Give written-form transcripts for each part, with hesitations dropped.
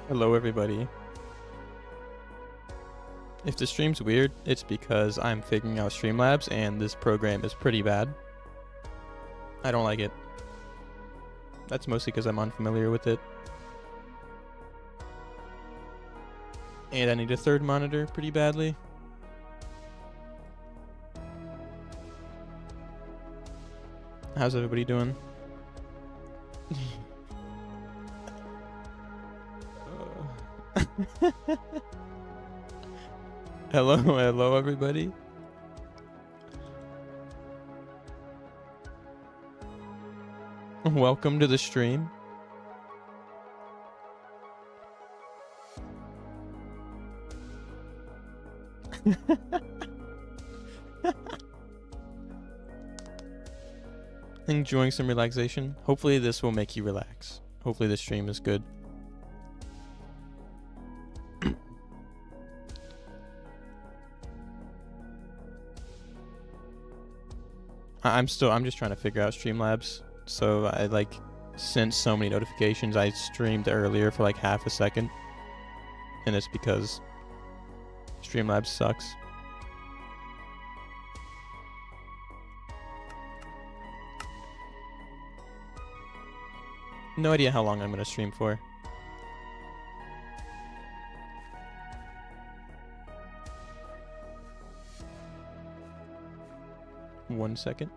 Hello everybody. If the stream's weird, it's because I'm figuring out Streamlabs and this program is pretty bad. I don't like it. That's mostly because I'm unfamiliar with it. And I need a third monitor pretty badly. How's everybody doing? Hello everybody. Welcome to the stream. Enjoying some relaxation. Hopefully this will make you relax. Hopefully the stream is good. I'm just trying to figure out Streamlabs. So I sent so many notifications. I streamed earlier for like half a second. And it's because Streamlabs sucks. No idea how long I'm going to stream for. One second.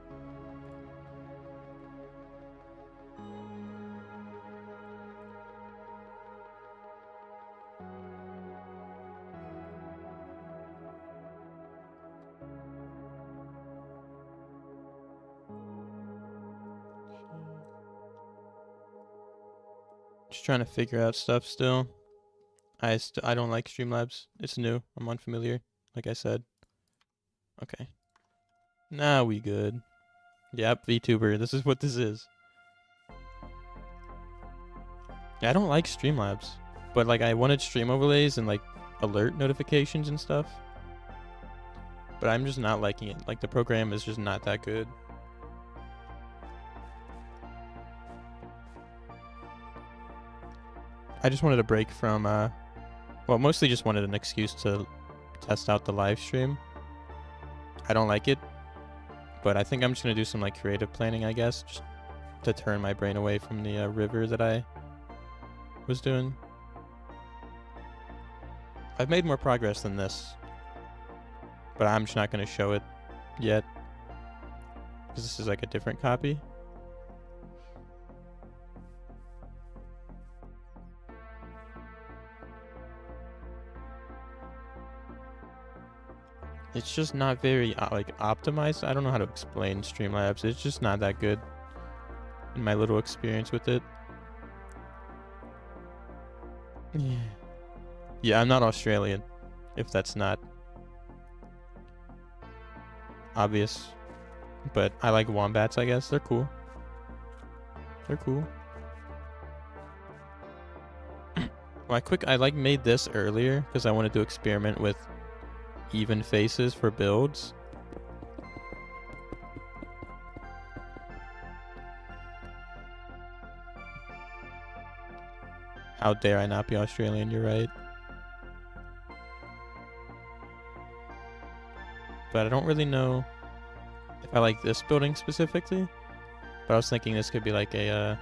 Just trying to figure out stuff still. I don't like Streamlabs. It's new. I'm unfamiliar, like I said. Okay. Now we good. Yep, VTuber. This is what this is. Yeah, I don't like Streamlabs. But like I wanted stream overlays and like alert notifications and stuff. But I'm just not liking it. Like the program is just not that good. I just wanted a break from well, mostly just wanted an excuse to test out the live stream. I don't like it, but I think I'm just gonna do some like creative planning, I guess, just to turn my brain away from the river that I was doing. I've made more progress than this, but I'm just not gonna show it yet because this is like a different copy. It's just not very like optimized. I don't know how to explain Streamlabs. It's just not that good in my little experience with it. Yeah, I'm not Australian, if that's not obvious. But I like wombats, I guess. They're cool. They're cool. Well, I made this earlier because I wanted to experiment with even faces for builds. How dare I not be Australian, you're right. But I don't really know if I like this building specifically. But I was thinking this could be like a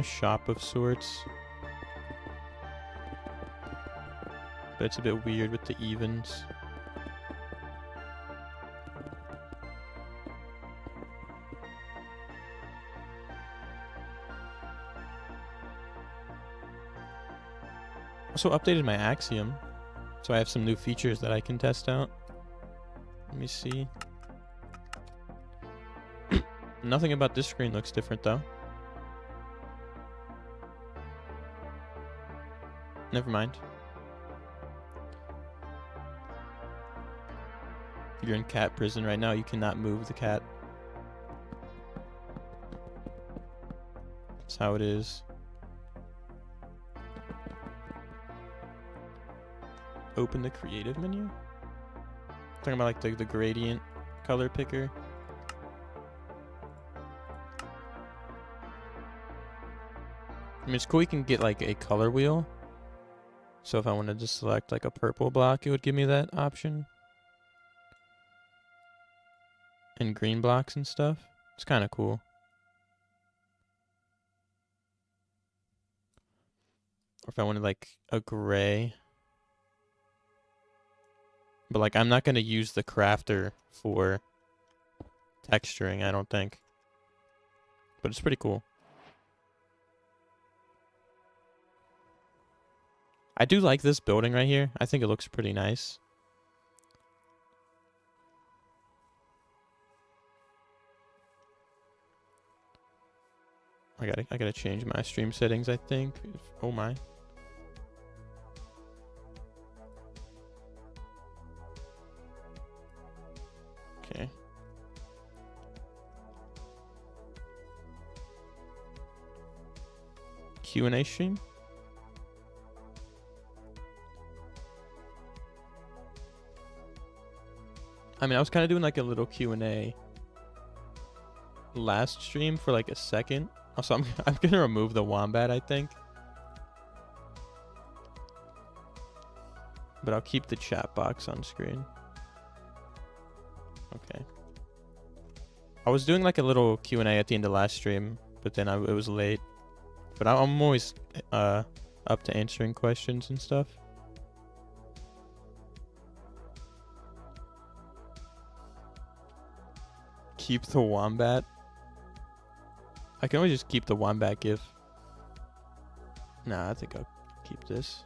shop of sorts. But it's a bit weird with the evens. Also updated my Axiom, so I have some new features that I can test out. Let me see. Nothing about this screen looks different though. Never mind. You're in cat prison right now. You cannot move the cat. That's how it is. Open the creative menu? Talking about like the gradient color picker. mean, it's cool you can get like a color wheel. So if I wanted to select like a purple block, it would give me that option. And green blocks and stuff. It's kind of cool. Or if I wanted like a gray. But like I'm not going to use the crafter for texturing, I don't think. But it's pretty cool. I do like this building right here. I think it looks pretty nice. I gotta change my stream settings, I think. Oh my. Okay. Q&A stream? I mean, I was kind of doing like a little Q&A last stream for like a second. Also, I'm gonna remove the wombat, I think. But I'll keep the chat box on screen. Okay. I was doing like a little Q&A at the end of last stream, but then it was late. But I'm always up to answering questions and stuff. Keep the wombat. I can always just keep the wombat gif. Nah, I think I'll keep this.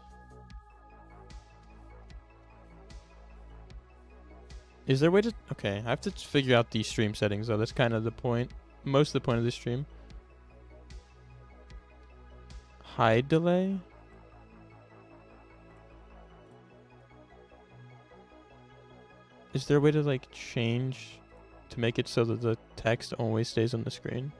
Is there a way to... Okay, I have to figure out these stream settings, though. That's kind of the point. Most of the point of this stream. Hide delay? Is there a way to, like, change... to make it so that the text always stays on the screen?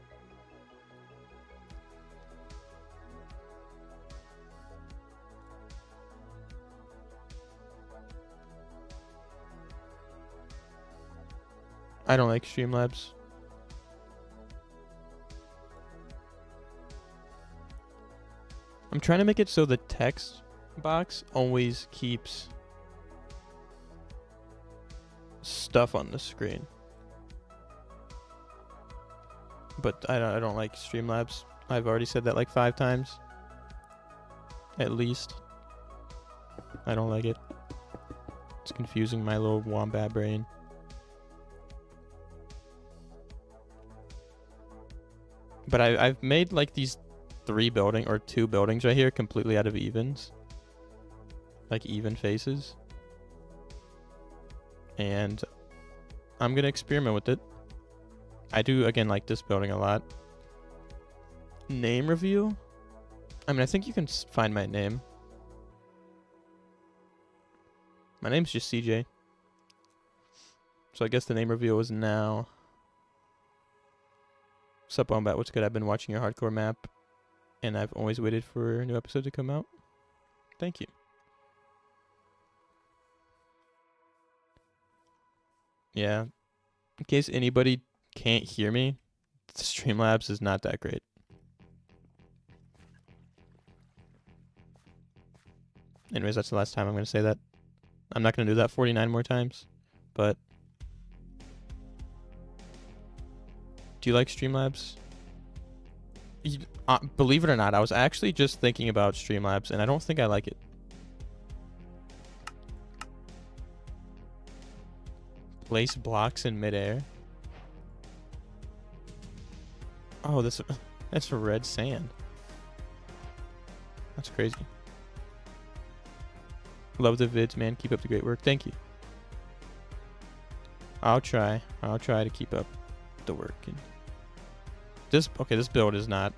I don't like Streamlabs. I'm trying to make it so the text box always keeps stuff on the screen. But I don't like Streamlabs. I've already said that like 5 times. At least. I don't like it. It's confusing my little wombat brain. But I've made like these 2 buildings right here completely out of evens. Like even faces. And I'm gonna experiment with it. I do, again, like this building a lot. Name reveal? I mean, I think you can find my name. My name's just CJ. So I guess the name reveal is now. Sup, Wombat? What's good? I've been watching your hardcore map, and I've always waited for a new episode to come out. Thank you. Yeah. In case anybody can't hear me, the Streamlabs is not that great. Anyways, that's the last time I'm going to say that. I'm not going to do that 49 more times, but... Do you like Streamlabs? Believe it or not, I was actually just thinking about Streamlabs, and I don't think I like it. Place blocks in midair. Oh, that's red sand. That's crazy. Love the vids, man. Keep up the great work. Thank you. I'll try to keep up the work. And this build is not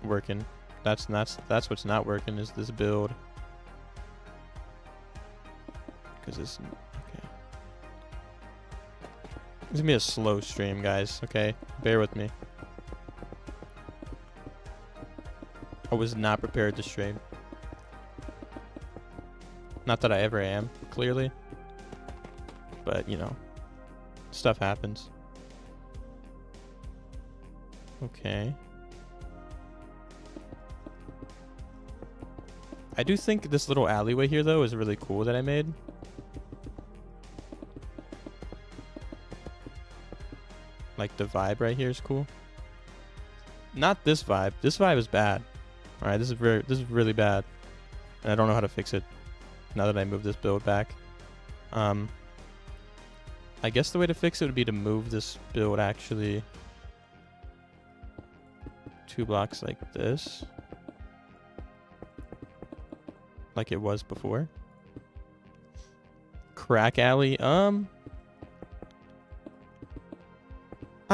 working. That's what's not working, is this build. Because it's okay. It's gonna be a slow stream, guys. Okay, bear with me. I was not prepared to stream. Not that I ever am, clearly. But, you know, stuff happens. Okay. I do think this little alleyway here, though, is really cool that I made. Like, the vibe right here is cool. Not this vibe. This vibe is bad. Alright, this is really bad. And I don't know how to fix it now that I move this build back. I guess the way to fix it would be to move this build actually 2 blocks like this. Like it was before. Crack alley. I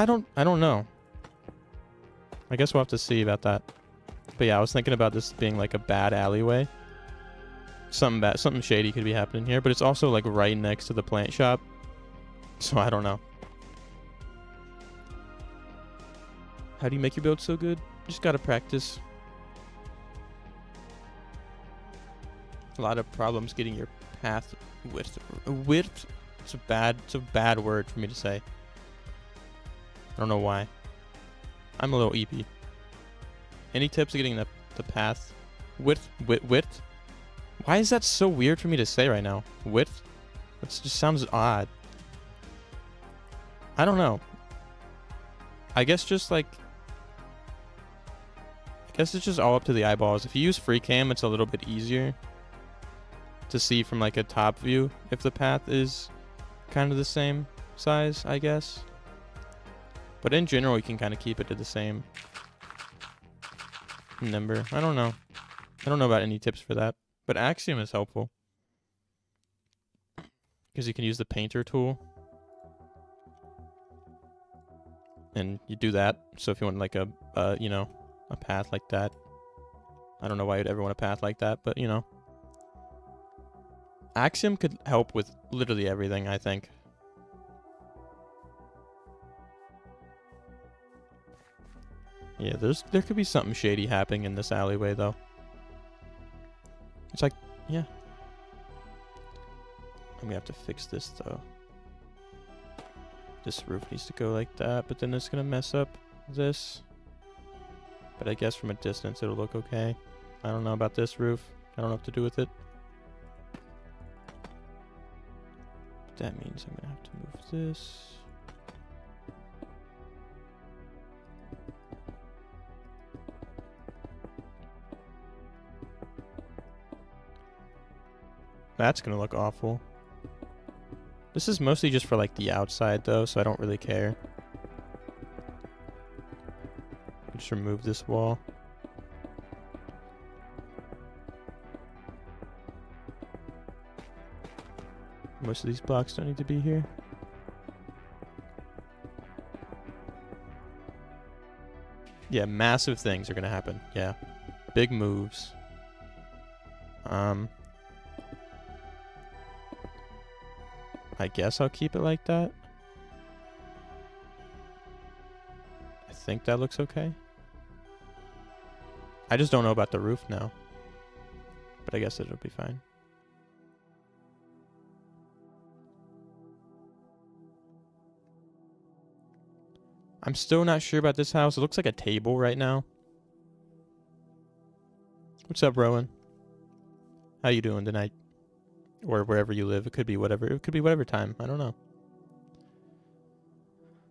don't know. I guess we'll have to see about that. But yeah, I was thinking about this being like a bad alleyway. Something bad, something shady could be happening here, but it's also like right next to the plant shop. So I don't know. How do you make your build so good? You just gotta practice. A lot of problems getting your path width. It's a bad word for me to say. I don't know why. I'm a little EP. Any tips of getting the path width? Why is that so weird for me to say right now? Width? That just sounds odd. I don't know. I guess just like... I guess it's just all up to the eyeballs. If you use free cam, it's a little bit easier to see from like a top view if the path is kind of the same size, I guess. But in general, you can kind of keep it to the same number. I don't know. I don't know about any tips for that. But Axiom is helpful. Because you can use the painter tool. And you do that. So if you want like a you know, a path like that. I don't know why you'd ever want a path like that, but you know. Axiom could help with literally everything, I think. Yeah, there could be something shady happening in this alleyway, though. It's like, yeah. I'm gonna have to fix this, though. This roof needs to go like that, but then it's gonna mess up this. But I guess from a distance it'll look okay. I don't know about this roof. I don't know what to do with it. That means I'm gonna have to move this. That's gonna look awful. This is mostly just for like the outside though, so I don't really care. Just remove this wall. Most of these blocks don't need to be here. Yeah, massive things are gonna happen. Yeah. Big moves. I guess I'll keep it like that. I think that looks okay. I just don't know about the roof now. But I guess it'll be fine. I'm still not sure about this house. It looks like a table right now. What's up, Rowan? How you doing tonight? Or wherever you live. It could be whatever. It could be whatever time. I don't know.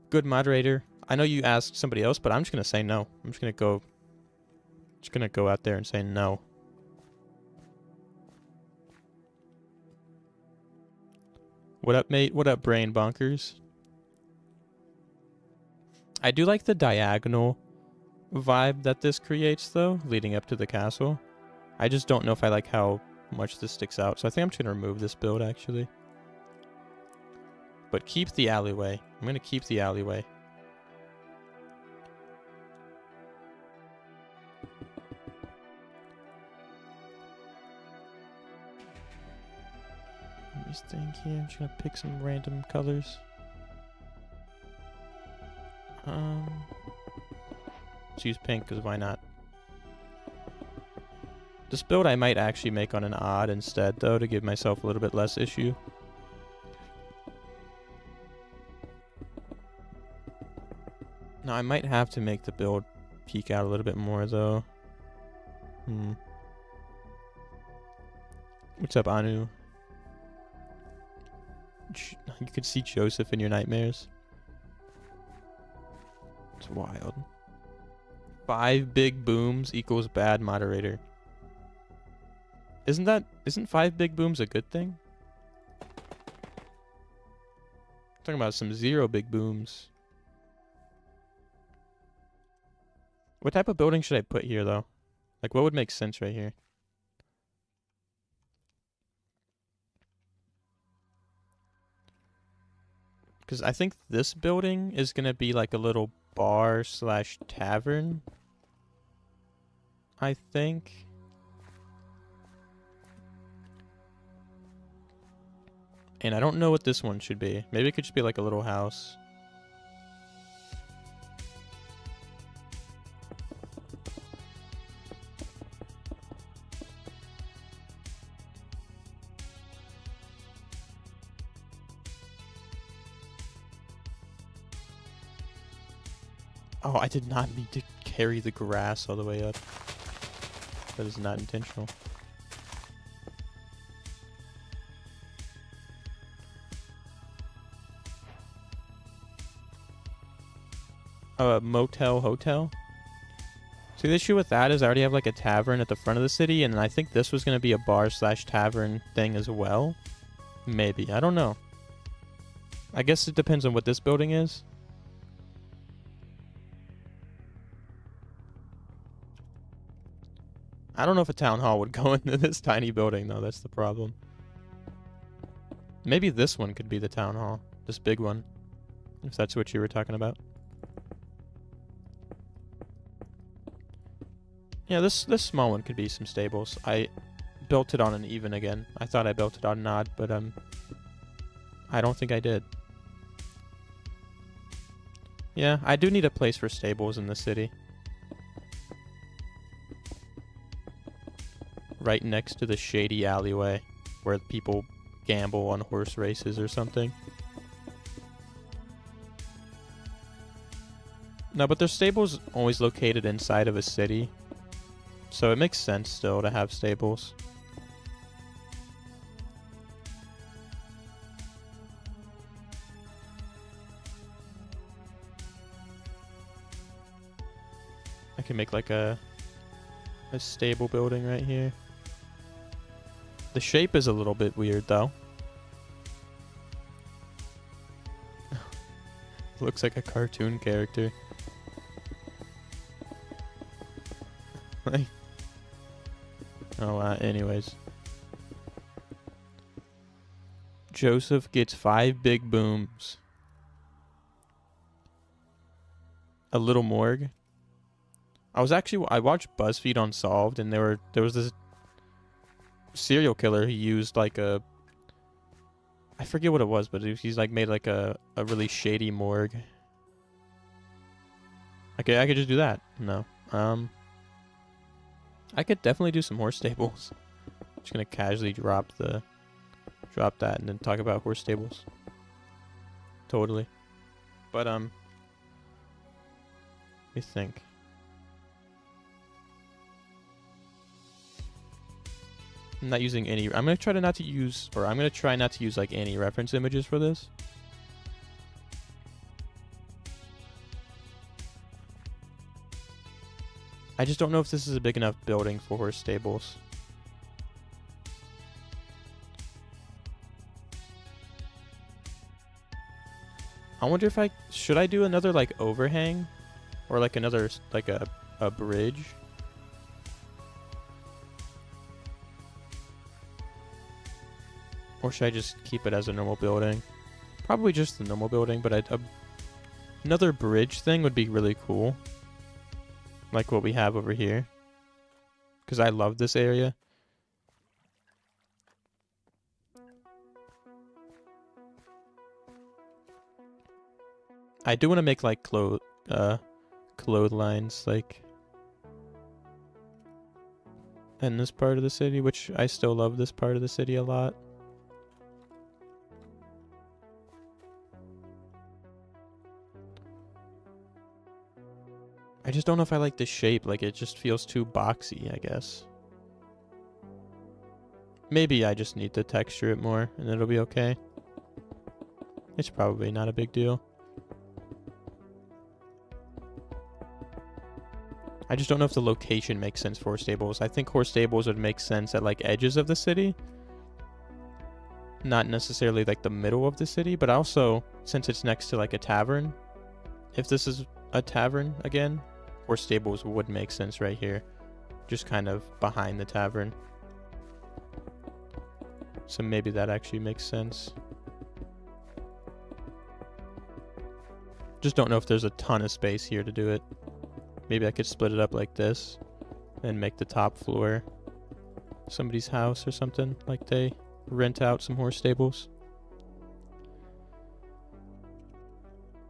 Good moderator. I know you asked somebody else, but I'm just gonna say no. I'm just gonna go out there and say no. What up, mate? What up, brain bonkers? I do like the diagonal vibe that this creates, though, leading up to the castle. I just don't know if I like how much this sticks out, so I think I'm just going to remove this build, actually. But keep the alleyway. I'm going to keep the alleyway. Let me think here. I'm just going to pick some random colors. Let's use pink, because why not? This build I might actually make on an odd instead, though, to give myself a little bit less issue. Now, I might have to make the build peek out a little bit more, though. What's up, Anu? You could see Joseph in your nightmares. It's wild. 5 big booms equals bad moderator. Isn't 5 big booms a good thing? I'm talking about some 0 big booms. What type of building should I put here, though? Like, what would make sense right here? Because I think this building is going to be like a little bar slash tavern. I think. And I don't know what this one should be. Maybe it could just be like a little house. Oh, I did not mean to carry the grass all the way up. That is not intentional. Oh, a motel hotel? See, the issue with that is I already have like a tavern at the front of the city, and I think this was going to be a bar slash tavern thing as well. Maybe. I don't know. I guess it depends on what this building is. I don't know if a town hall would go into this tiny building, though. That's the problem. Maybe this one could be the town hall. This big one. If that's what you were talking about. Yeah, this small one could be some stables. I built it on an even again. I thought I built it on an odd, but I don't think I did. Yeah, I do need a place for stables in the city. Right next to the shady alleyway where people gamble on horse races or something. No, but their stables always located inside of a city. So it makes sense still to have stables. I can make like a stable building right here. The shape is a little bit weird though. Looks like a cartoon character. Like, oh, anyways. Joseph gets 5 big booms. A little morgue. I watched BuzzFeed Unsolved, and there was this serial killer who used like I forget what it was, but he's like made like a really shady morgue. Okay, I could just do that. No. I could definitely do some horse stables. Just gonna casually drop that and then talk about horse stables. Totally. But let me think. I'm not using any. I'm gonna try not to use like any reference images for this. I just don't know if this is a big enough building for horse stables. I wonder if should I do another like overhang or like another like a bridge? Or should I just keep it as a normal building? Probably just the normal building, but another bridge thing would be really cool. Like what we have over here. Because I love this area. I do want to make like clotheslines like in this part of the city, which I still love this part of the city a lot. I just don't know if I like the shape. Like, it just feels too boxy, I guess. Maybe I just need to texture it more and it'll be okay. It's probably not a big deal. I just don't know if the location makes sense for horse stables. I think horse stables would make sense at like edges of the city. Not necessarily like the middle of the city, but also since it's next to like a tavern. If this is a tavern again, horse stables would make sense right here. Just kind of behind the tavern. So maybe that actually makes sense. Just don't know if there's a ton of space here to do it. Maybe I could split it up like this and make the top floor somebody's house or something, like they rent out some horse stables.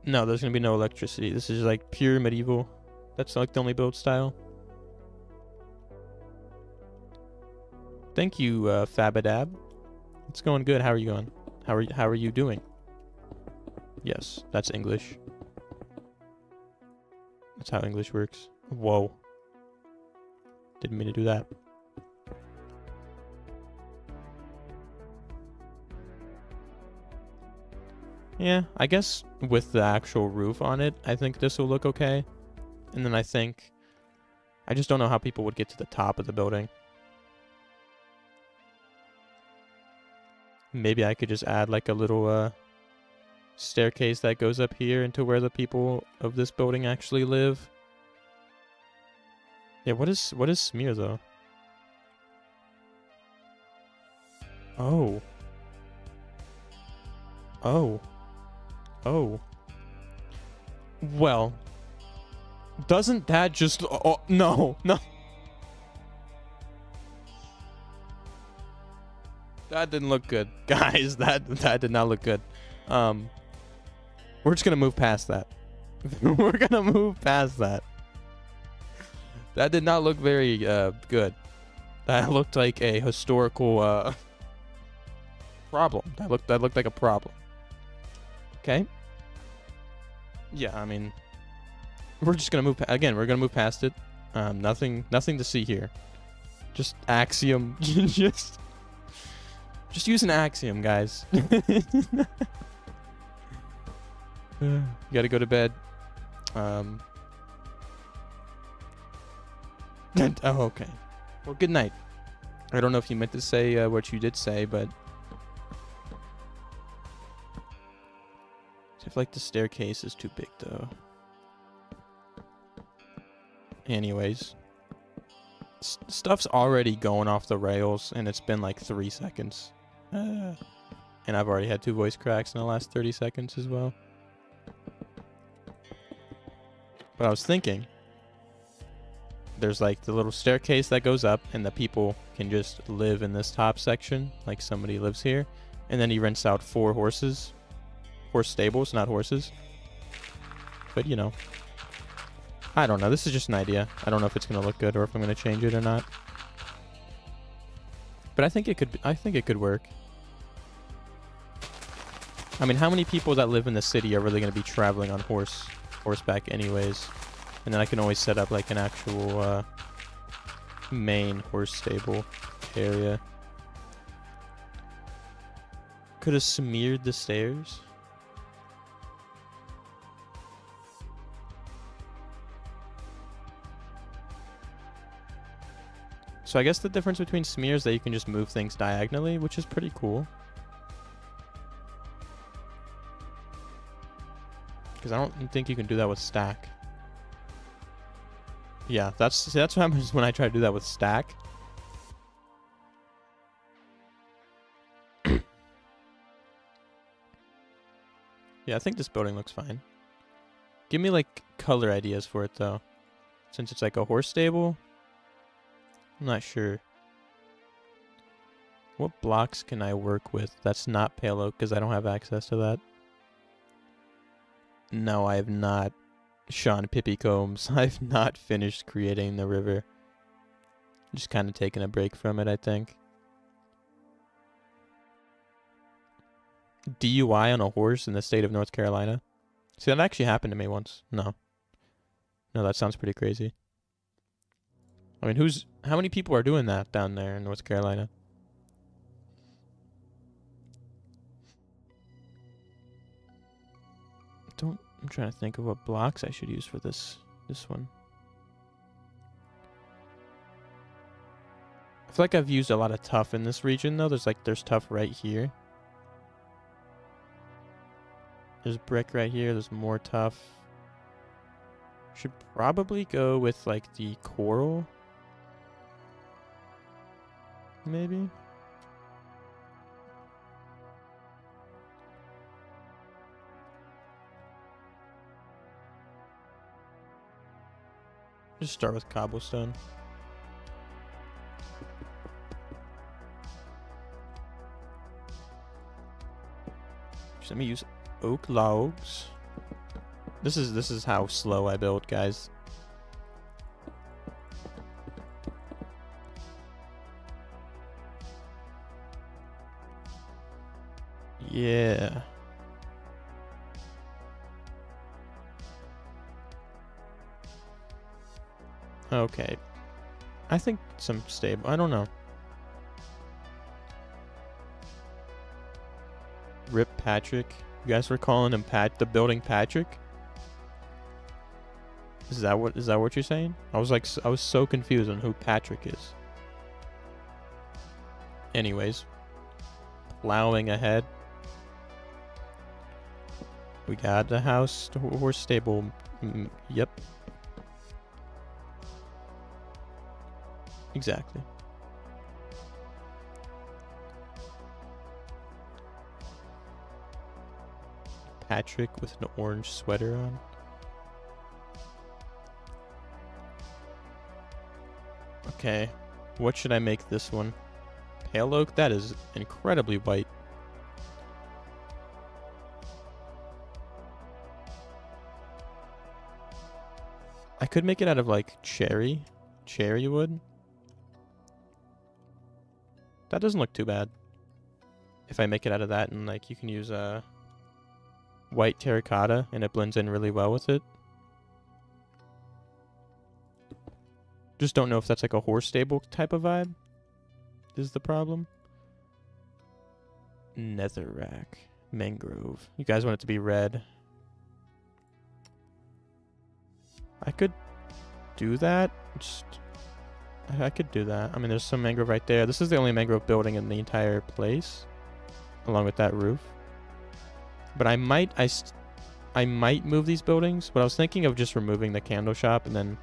No, there's gonna be no electricity. This is like pure medieval. That's like the only build style. Thank you, Fabadab. It's going good. How are you going? How are you doing? Yes, that's English. That's how English works. Whoa. Didn't mean to do that. Yeah, I guess with the actual roof on it, I think this will look okay. And then I just don't know how people would get to the top of the building. Maybe I could just add like a little staircase that goes up here into where the people of this building actually live. Yeah, what is smear though? Oh. Oh. Oh. Well, doesn't that just... Oh, no, no. That didn't look good. Guys, that did not look good. We're just gonna move past that. We're gonna move past that. That did not look very good. That looked like a historical problem. That looked like a problem. Okay. Yeah, I mean, we're just gonna move again. We're gonna move past it. Nothing to see here. Just axiom. just use an axiom, guys. You gotta go to bed. Oh, okay. Well, good night. I don't know if you meant to say what you did say, but I feel like the staircase is too big, though. Anyways, stuff's already going off the rails, and it's been like 3 seconds. And I've already had 2 voice cracks in the last 30 seconds as well. But I was thinking, there's like the little staircase that goes up, and the people can just live in this top section, like somebody lives here, and then he rents out 4 horses. Horse stables, not horses. But you know, I don't know. This is just an idea. I don't know if it's gonna look good or if I'm gonna change it or not. But I think it could work. I mean, how many people that live in the city are really gonna be traveling on horseback anyways? And then I can always set up like an actual main horse stable area. Could have smeared the stairs. So I guess the difference between smear is that you can just move things diagonally, which is pretty cool. Because I don't think you can do that with stack. Yeah, that's what happens when I try to do that with stack. Yeah, I think this building looks fine. Give me like color ideas for it though. Since it's like a horse stable. I'm not sure. What blocks can I work with that's not pale oak, because I don't have access to that. No, I have not. Sean Pippi Combs. I've not finished creating the river. Just kind of taking a break from it, I think. DUI on a horse in the state of North Carolina. See, that actually happened to me once. No. No, that sounds pretty crazy. I mean, how many people are doing that down there in North Carolina? I'm trying to think of what blocks I should use for this one. I feel like I've used a lot of tuff in this region though. There's tuff right here. There's brick right here. There's more tuff. Should probably go with like the coral. Maybe. Just start with cobblestone. Just let me use oak logs. This is how slow I build, guys. Yeah. Okay. I think some stable. I don't know. Rip Patrick. You guys were calling him the building Patrick? Is that what you're saying? I was so confused on who Patrick is. Anyways, plowing ahead. We got the house, horse stable. Yep. Exactly. Patrick with an orange sweater on. Okay, what should I make this one? Pale oak? That is incredibly white. I could make it out of like cherry wood. That doesn't look too bad. If I make it out of that, and like you can use white terracotta and it blends in really well with it. Just don't know if that's like a horse stable type of vibe. Is the problem. Netherrack. Mangrove. You guys want it to be red. I could do that. I could do that. I mean, there's some mangrove right there. This is the only mangrove building in the entire place, along with that roof. But I might move these buildings. But I was thinking of just removing the candle shop and then,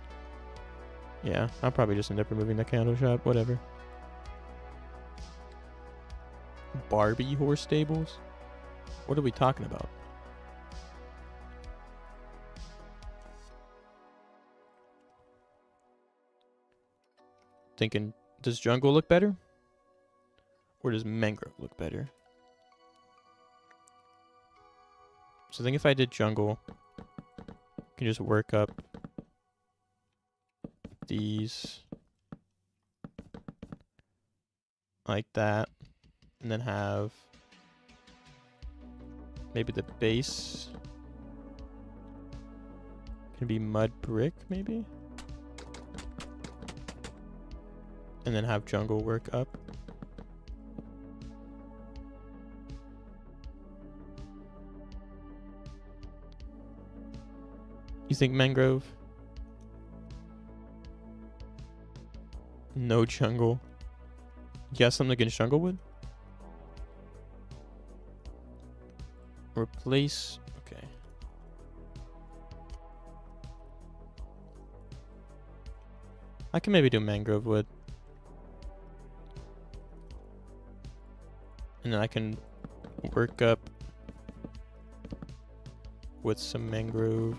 yeah, I'll probably just end up removing the candle shop. Whatever. Barbie horse stables? What are we talking about? Thinking, does jungle look better? Or does mangrove look better? So I think if I did jungle, I can just work up these like that, and then have maybe the base can be mud brick, maybe, and then have jungle work up. You think mangrove? No jungle. You got something against jungle wood? Replace. Okay. I can maybe do mangrove wood. And then I can work up with some mangrove.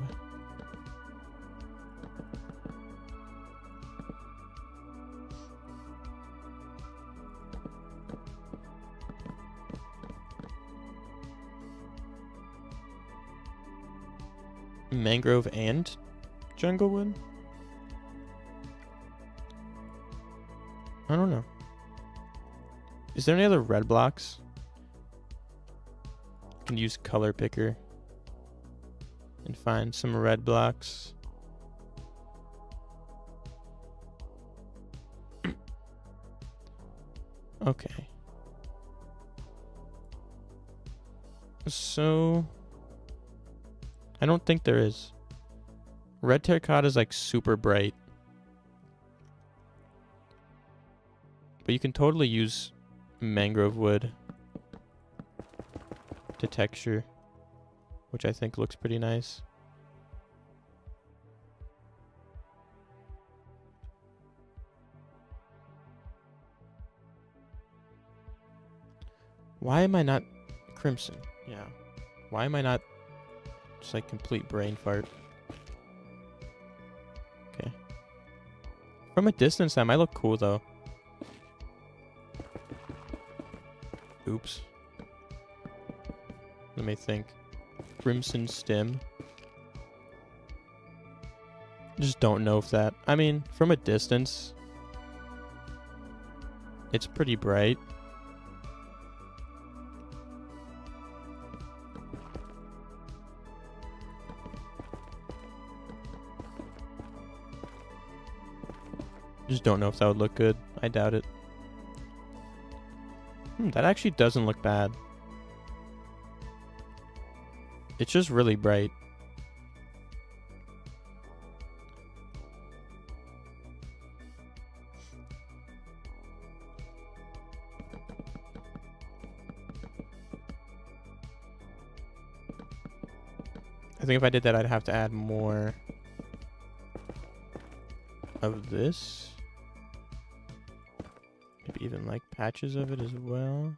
Mangrove and jungle wood? I don't know. Is there any other red blocks? I can use color picker and find some red blocks. Okay. So I don't think there is. Red terracotta is like super bright. But you can totally use mangrove wood to texture, which I think looks pretty nice. Why am I not crimson? Yeah. Why am I not just like complete brain fart? Okay. From a distance, that might look cool though. Oops. Let me think. Crimson stem. Just don't know if that... I mean, from a distance, it's pretty bright. Just don't know if that would look good. I doubt it. That actually doesn't look bad. It's just really bright. I think if I did that, I'd have to add more of this. Maybe even like patches of it as well.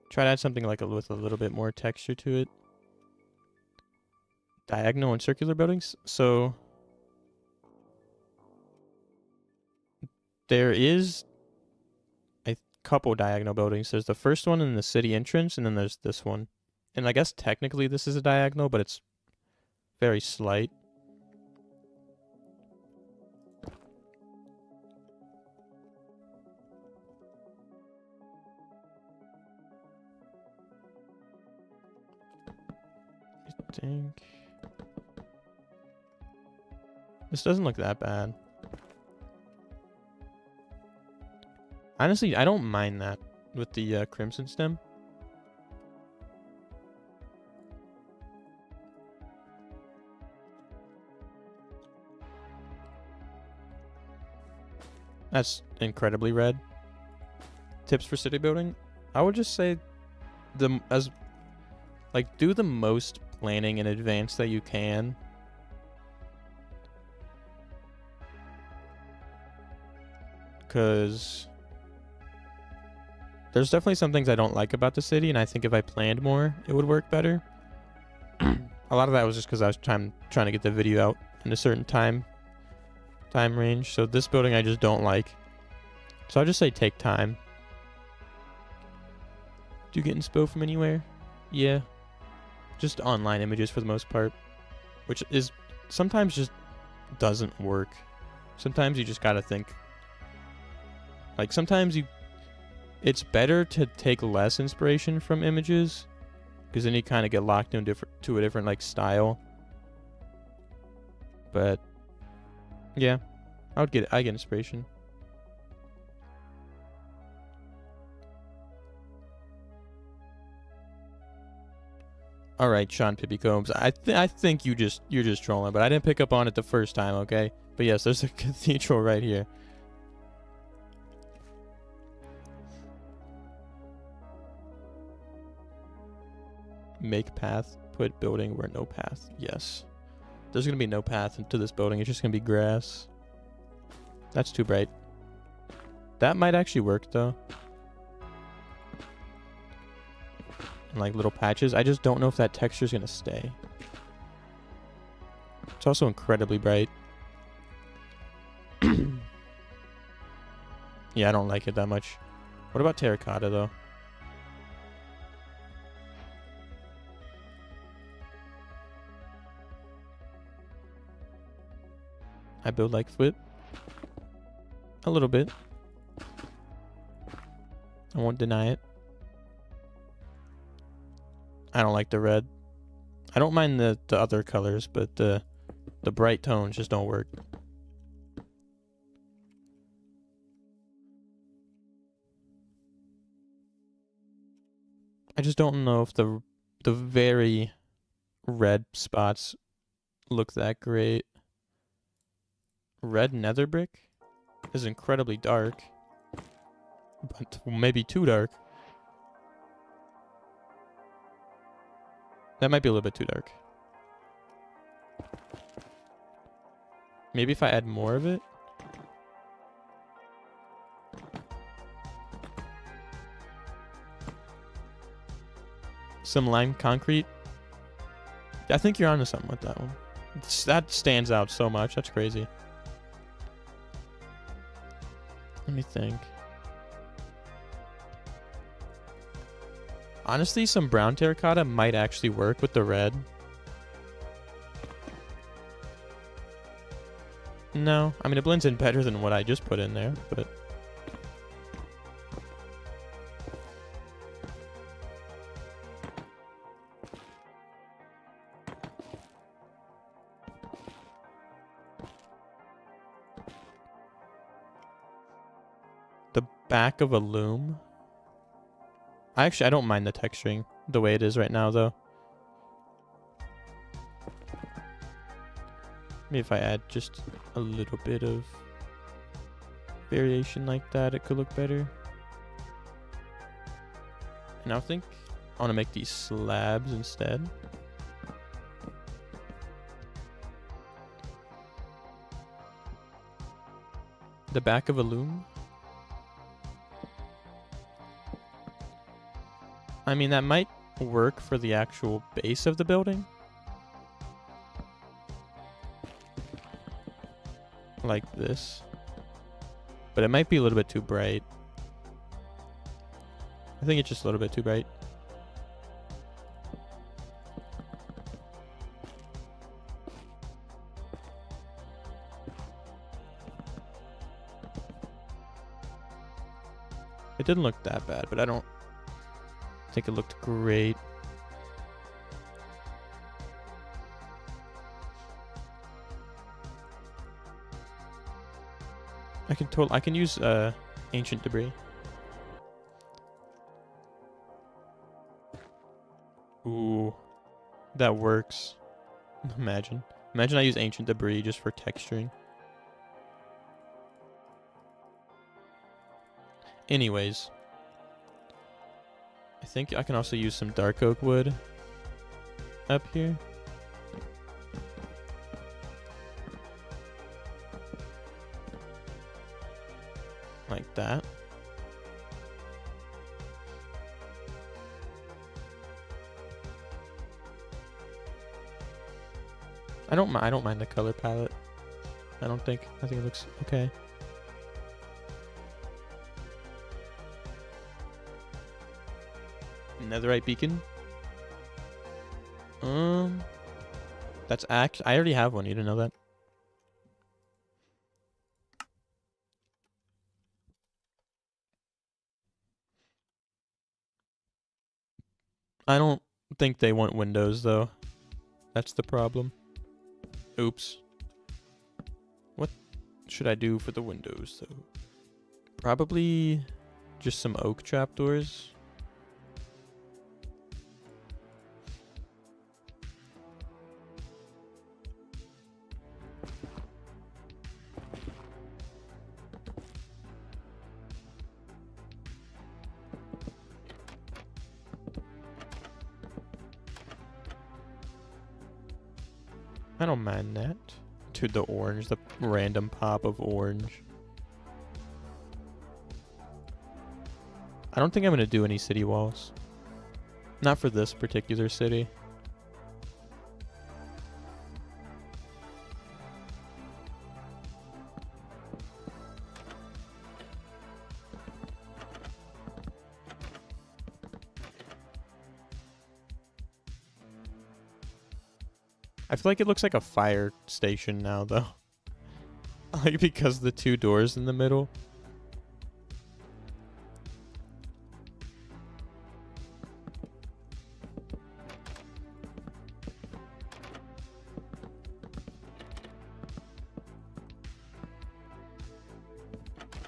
Try to add something like with a little bit more texture to it. Diagonal and circular buildings. So there is a couple diagonal buildings. There's the first one in the city entrance, and then there's this one. And I guess technically this is a diagonal, but it's very slight. I think this doesn't look that bad. Honestly, I don't mind that with the crimson stem. That's incredibly red. Tips for city building? I would just say do the most planning in advance that you can. Because there's definitely some things I don't like about the city, and I think if I planned more, it would work better. A lot of that was just because I was trying to get the video out in a certain time range. So this building I just don't like. So I'll just say take time. Do you get inspo from anywhere? Yeah. Just online images for the most part. Which is sometimes just doesn't work. Sometimes you just gotta think. Like sometimes it's better to take less inspiration from images, because then you kind of get locked into a different like style. But yeah, I get inspiration. All right, Sean Pippy Combs. I think you're just trolling, but I didn't pick up on it the first time, okay? But yes, there's a cathedral right here. Make path, put building where no path. Yes. There's going to be no path into this building. It's just going to be grass. That's too bright. That might actually work, though. And like little patches. I just don't know if that texture is going to stay. It's also incredibly bright. Yeah, I don't like it that much. What about terracotta, though? I build like flip. A little bit. I won't deny it. I don't like the red. I don't mind the other colors, but the bright tones just don't work. I just don't know if the very red spots look that great. Red nether brick is incredibly dark, but maybe too dark. That might be a little bit too dark. Maybe if I add more of it. Some lime concrete. I think you're onto something with that one. That stands out so much. That's crazy. Let me think. Honestly, some brown terracotta might actually work with the red. No, I mean, it blends in better than what I just put in there, but... The back of a loom. I don't mind the texturing the way it is right now, though. Maybe if I add just a little bit of variation like that, it could look better. And I think I want to make these slabs instead. The back of a loom. I mean, that might work for the actual base of the building. Like this. But it might be a little bit too bright. I think it's just a little bit too bright. It didn't look that bad, but I don't think it looked great. I can use ancient debris. Ooh, that works. Imagine I use ancient debris just for texturing. Anyways, I think I can also use some dark oak wood up here. Like that. I don't mind the color palette. I think it looks okay. Netherite beacon. That's I already have one. You didn't know that? I don't think they want windows though. That's the problem. Oops. What should I do for the windows though? Probably just some oak trapdoors. I don't mind that. Dude, the orange, the random pop of orange. I don't think I'm going to do any city walls. Not for this particular city. I feel like it looks like a fire station now, though. Like, because the two doors in the middle.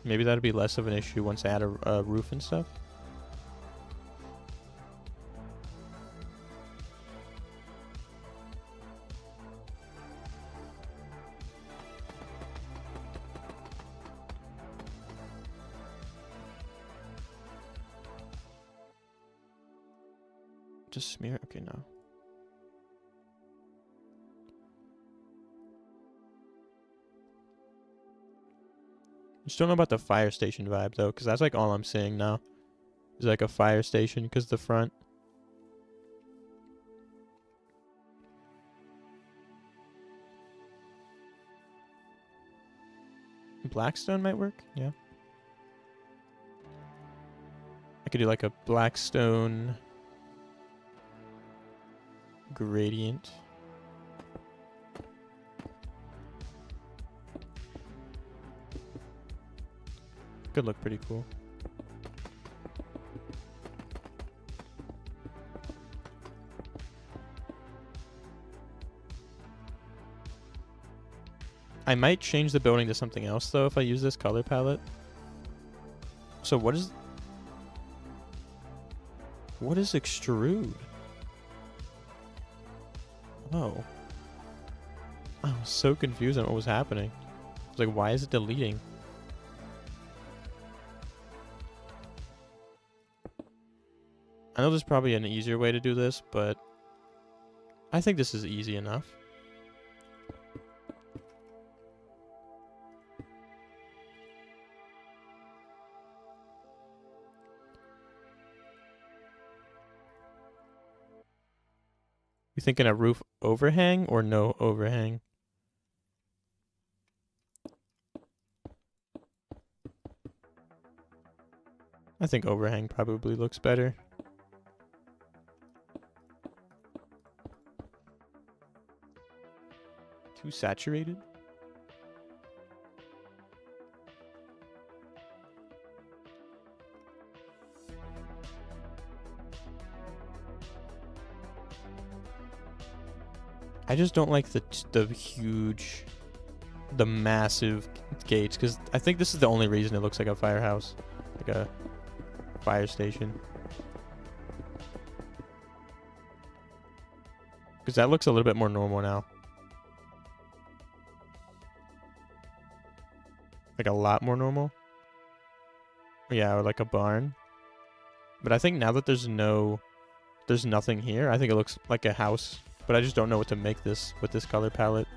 Maybe that'll be less of an issue once I add a roof and stuff. Just smear? Okay, no. Just don't know about the fire station vibe though, because that's like all I'm seeing now. Is like a fire station because the front. Blackstone might work, yeah. I could do like a Blackstone gradient. Could look pretty cool. I might change the building to something else though if I use this color palette. So what is extrude? Oh. I was so confused on what was happening. I was like, why is it deleting? I know there's probably an easier way to do this, but I think this is easy enough. You thinking a roof overhang or no overhang? I think overhang probably looks better. Too saturated? I just don't like the massive gates, because I think this is the only reason it looks like a firehouse, like a fire station. Because that looks a little bit more normal now. Like a lot more normal. Yeah, or like a barn. But I think now that there's nothing here, I think it looks like a house. But I just don't know what to make this with this color palette.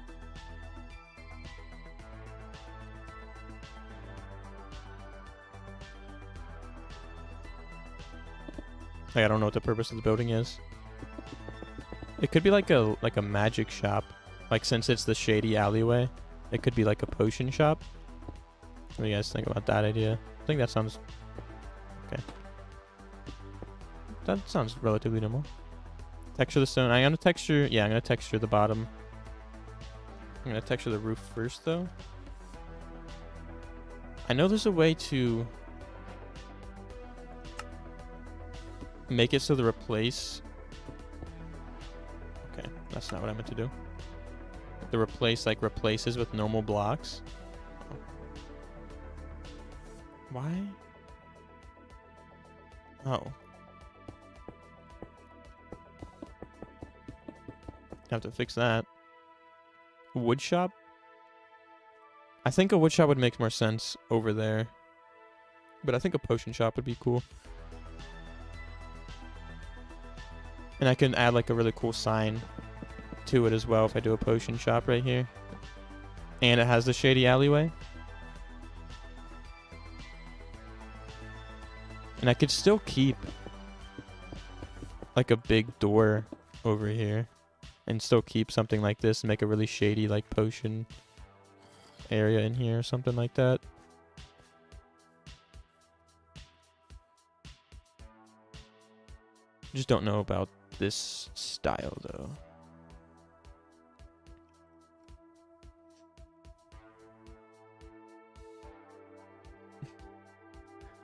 Like, I don't know what the purpose of the building is. It could be like a magic shop. Like, since it's the shady alleyway, it could be like a potion shop. What do you guys think about that idea? I think that sounds okay. That sounds relatively normal. Texture the stone. I'm gonna texture the bottom. I'm gonna texture the roof first though. I know there's a way to make it so the replace. Okay, that's not what I meant to do. The replace like replaces with normal blocks. Why? Oh. Have to fix that. Wood shop? I think a wood shop would make more sense over there. But I think a potion shop would be cool. And I can add like a really cool sign to it as well if I do a potion shop right here. And it has the shady alleyway. And I could still keep like a big door over here. And still keep something like this and make a really shady like potion area in here or something like that. Just don't know about this style though.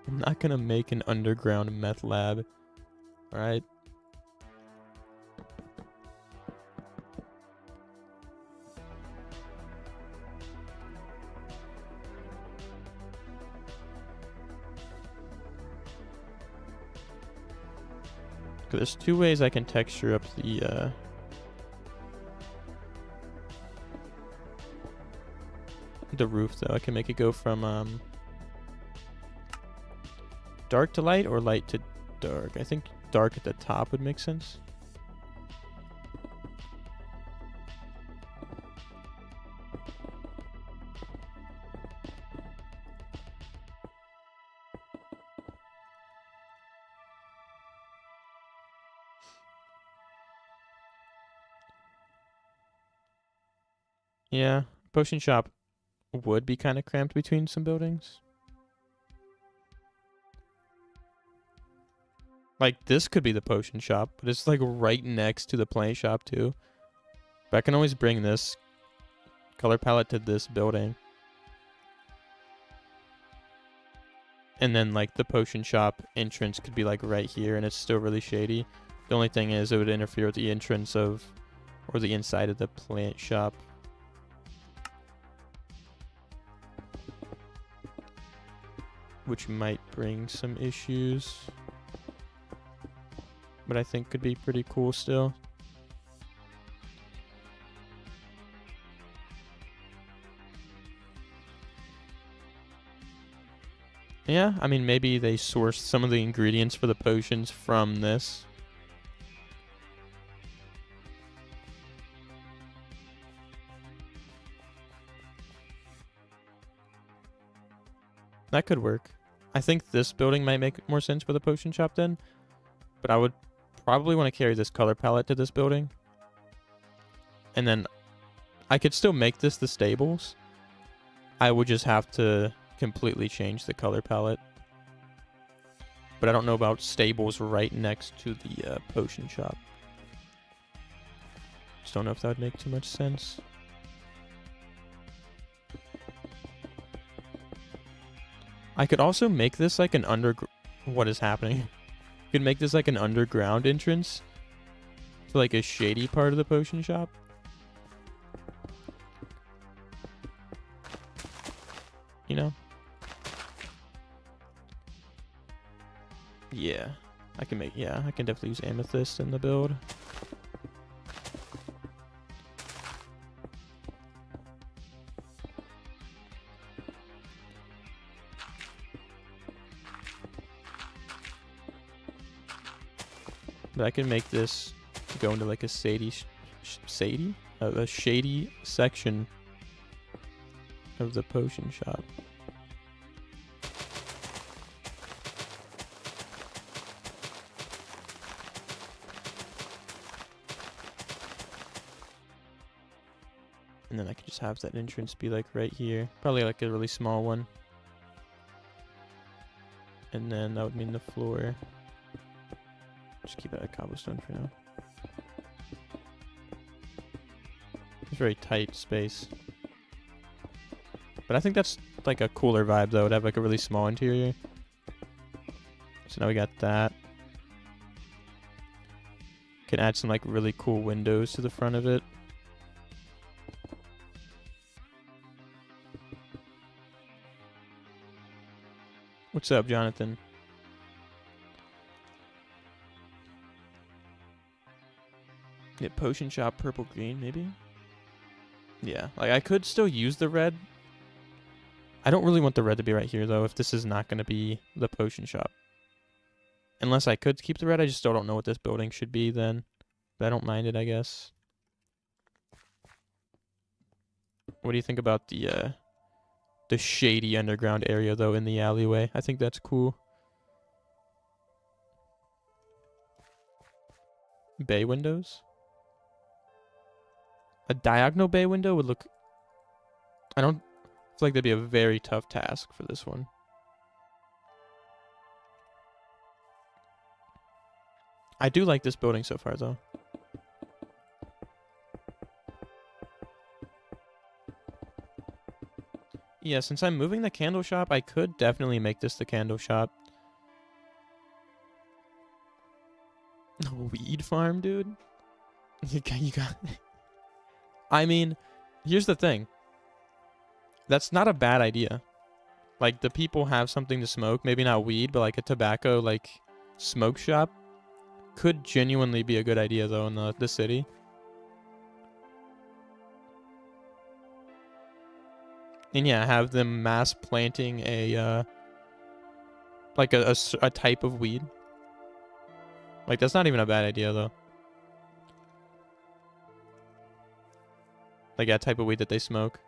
I'm not gonna make an underground meth lab. Alright. There's two ways I can texture up the roof though. I can make it go from dark to light or light to dark. I think dark at the top would make sense. Yeah, potion shop would be kind of cramped between some buildings. Like, this could be the potion shop, but it's like right next to the plant shop too. But I can always bring this color palette to this building. And then like the potion shop entrance could be like right here, and it's still really shady. The only thing is it would interfere with the entrance of, or the inside of the plant shop. Which might bring some issues. But I think could be pretty cool still. Yeah, I mean, maybe they sourced some of the ingredients for the potions from this. That could work. I think this building might make more sense for the potion shop then. But I would probably want to carry this color palette to this building. And then I could still make this the stables. I would just have to completely change the color palette. But I don't know about stables right next to the potion shop. Just don't know if that would make too much sense. I could also make this like an what is happening? I could make this like an underground entrance to like a shady part of the potion shop. You know? Yeah. I can definitely use amethyst in the build. But I can make this go into like a shady section of the potion shop. And then I could just have that entrance be like right here. Probably like a really small one. And then that would mean the floor. Just keep it at cobblestone for now. It's a very tight space. But I think that's like a cooler vibe though. It'd have like a really small interior. So now we got that. Can add some like really cool windows to the front of it. What's up, Jonathan? Yeah, potion shop purple green maybe? Yeah, like I could still use the red. I don't really want the red to be right here though if this is not going to be the potion shop. Unless I could keep the red, I just still don't know what this building should be then. But I don't mind it, I guess. What do you think about the shady underground area though in the alleyway? I think that's cool. Bay windows? A diagonal bay window would look... I don't feel like that'd be a very tough task for this one. I do like this building so far, though. Yeah, since I'm moving the candle shop, I could definitely make this the candle shop. Weed farm, dude? You got... I mean, here's the thing. That's not a bad idea. Like, the people have something to smoke. Maybe not weed, but like a tobacco, like, smoke shop. Could genuinely be a good idea, though, in the city. And yeah, have them mass planting a, like a type of weed. Like, that's not even a bad idea, though. Like, that type of weed that they smoke.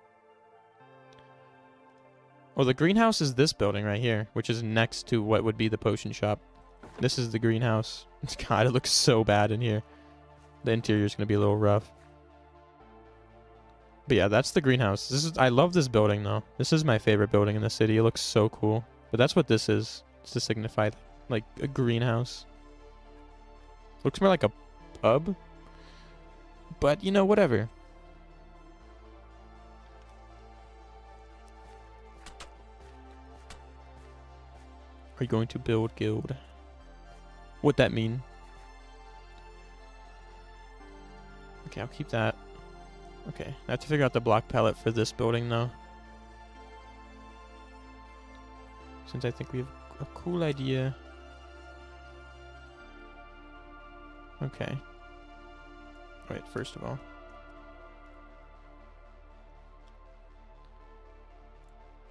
Well, the greenhouse is this building right here, which is next to what would be the potion shop. This is the greenhouse. God, it looks so bad in here. The interior is going to be a little rough. But yeah, that's the greenhouse. I love this building, though. This is my favorite building in the city. It looks so cool. But that's what this is. It's to signify, like, a greenhouse. Looks more like a pub. But, you know, whatever. Are you going to build guild? What'd that mean? Okay, I'll keep that. Okay, I have to figure out the block palette for this building, though. Since I think we have a cool idea. Okay. Wait, first of all.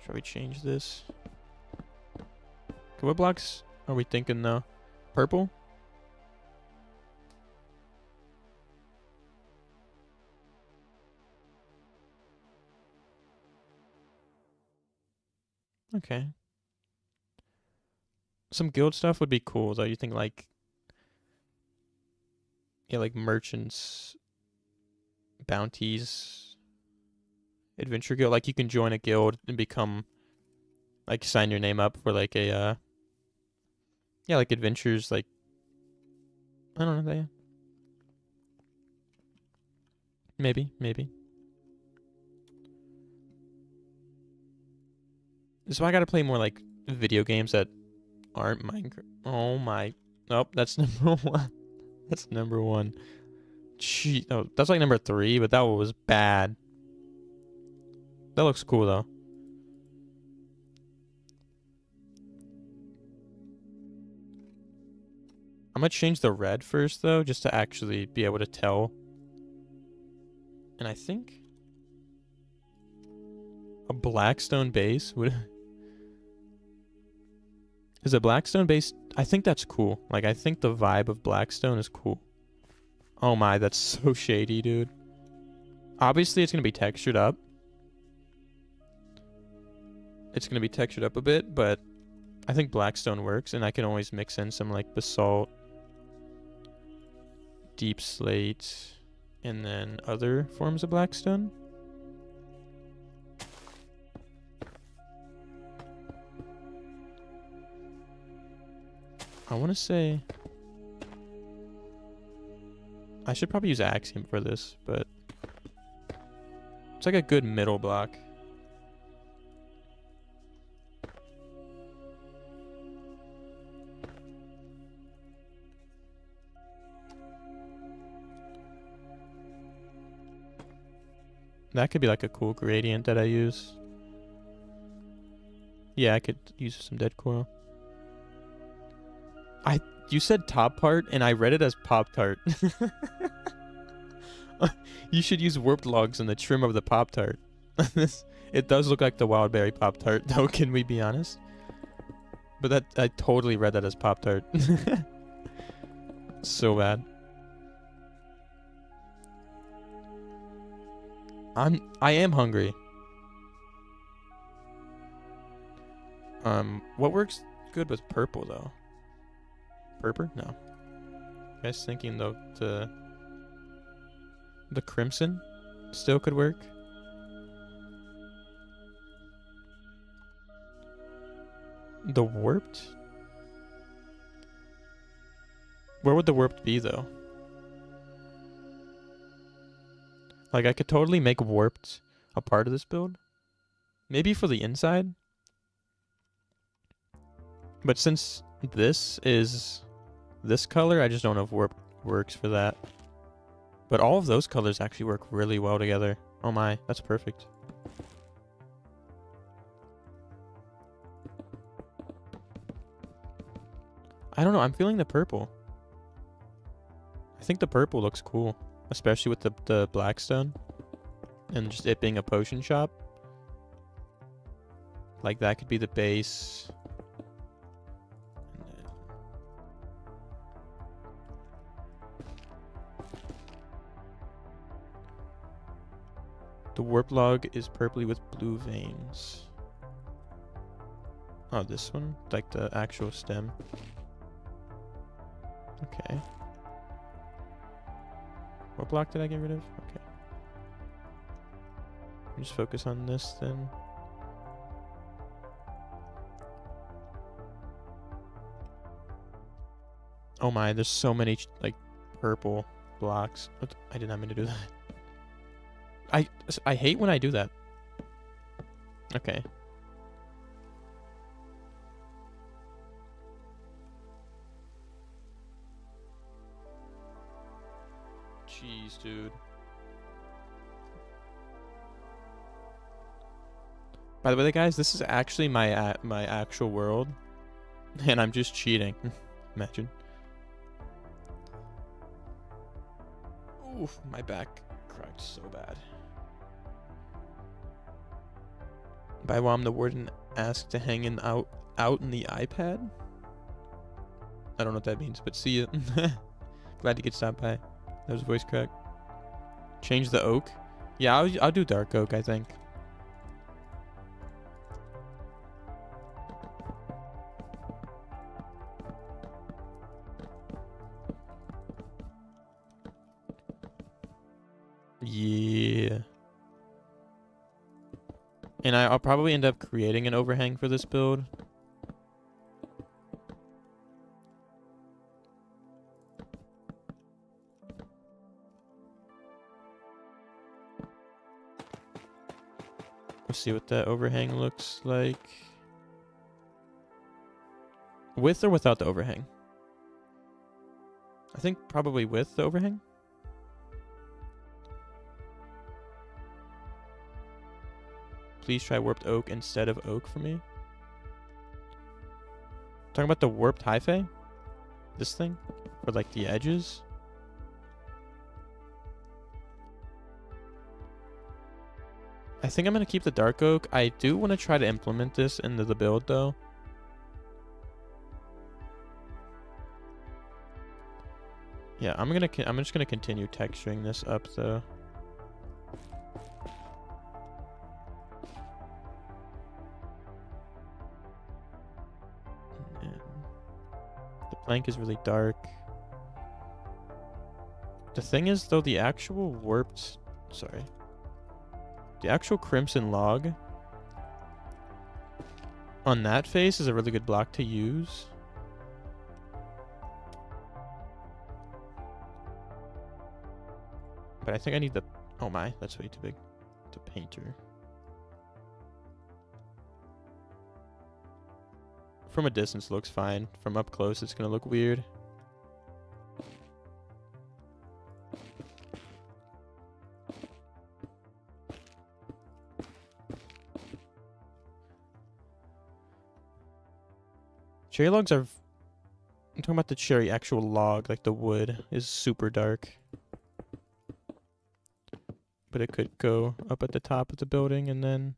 Shall we change this? Okay, what blocks are we thinking, though? Purple? Okay. Some guild stuff would be cool, though. You think, like... Yeah, like merchants... Bounties... Adventure guild. Like, you can join a guild and become... Like, sign your name up for, like, a, yeah, like, adventures, like... I don't know, yeah. Maybe. So I gotta play more, like, video games that aren't Minecraft. Oh my... Nope, that's number one. That's number one. Gee, oh, that's like number 3, but that one was bad. That looks cool, though. I'm gonna change the red first, though, just to actually be able to tell. And I think... A Blackstone base would... Is a Blackstone base... I think that's cool. Like, I think the vibe of Blackstone is cool. Oh my, that's so shady, dude. Obviously, it's gonna be textured up. It's gonna be textured up a bit, but... I think Blackstone works, and I can always mix in some, like, basalt... Deep slate... And then other forms of Blackstone. I want to say... I should probably use Axiom for this, but... It's like a good middle block. That could be like a cool gradient that I use. Yeah, I could use some dead coral. You said top part, and I read it as Pop-Tart. You should use warped logs in the trim of the Pop-Tart. It does look like the wild berry Pop-Tart, though, can we be honest? But that I totally read that as Pop-Tart. So bad. I am hungry. What works good with purple, though? Purple? No. I was thinking, though, the crimson still could work. The warped? Where would the warped be, though? Like, I could totally make warped a part of this build. Maybe for the inside. But since this is this color, I just don't know if warped works for that. But all of those colors actually work really well together. Oh my, that's perfect. I don't know, I'm feeling the purple. I think the purple looks cool. Especially with the Blackstone. And just it being a potion shop. Like, that could be the base. The warp log is purpley with blue veins. Oh, this one? Like the actual stem. Okay. What block did I get rid of? Okay. Just focus on this then. Oh my, there's so many like purple blocks. What? I did not mean to do that. I hate when I do that. Okay. Jeez, dude. By the way, guys, this is actually my my actual world, and I'm just cheating. Imagine. Oof, my back cracked so bad. By Wom, the warden asked to hang out in the iPad. I don't know what that means, but see ya. Glad you could stop by. That was voice crack. Change the oak. Yeah, I'll do dark oak, I think. Yeah. And I'll probably end up creating an overhang for this build. Let's see what that overhang looks like. With or without the overhang? I think probably with the overhang. Please try warped oak instead of oak for me. Talking about the warped hyphae? This thing? For like the edges? I think I'm going to keep the dark oak. I do want to try to implement this into the build though. Yeah, I'm just going to continue texturing this up though. Plank is really dark. The thing is though, the actual crimson log on that face is a really good block to use. But I think I need the, oh my, that's way too big. The painter. From a distance looks fine. From up close it's gonna look weird. Cherry logs are... I'm talking about the cherry actual log, like the wood is super dark. But it could go up at the top of the building and then...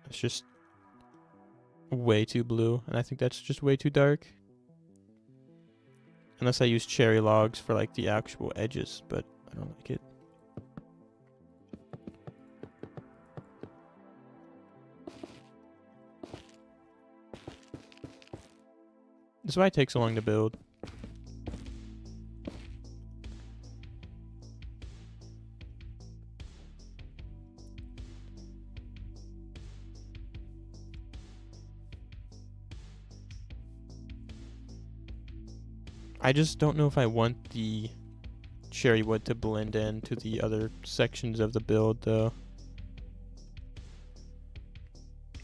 It's just way too blue, and I think that's just way too dark. Unless I use cherry logs for like the actual edges, but I don't like it. This is why it takes so long to build. I just don't know if I want the cherry wood to blend in to the other sections of the build, though.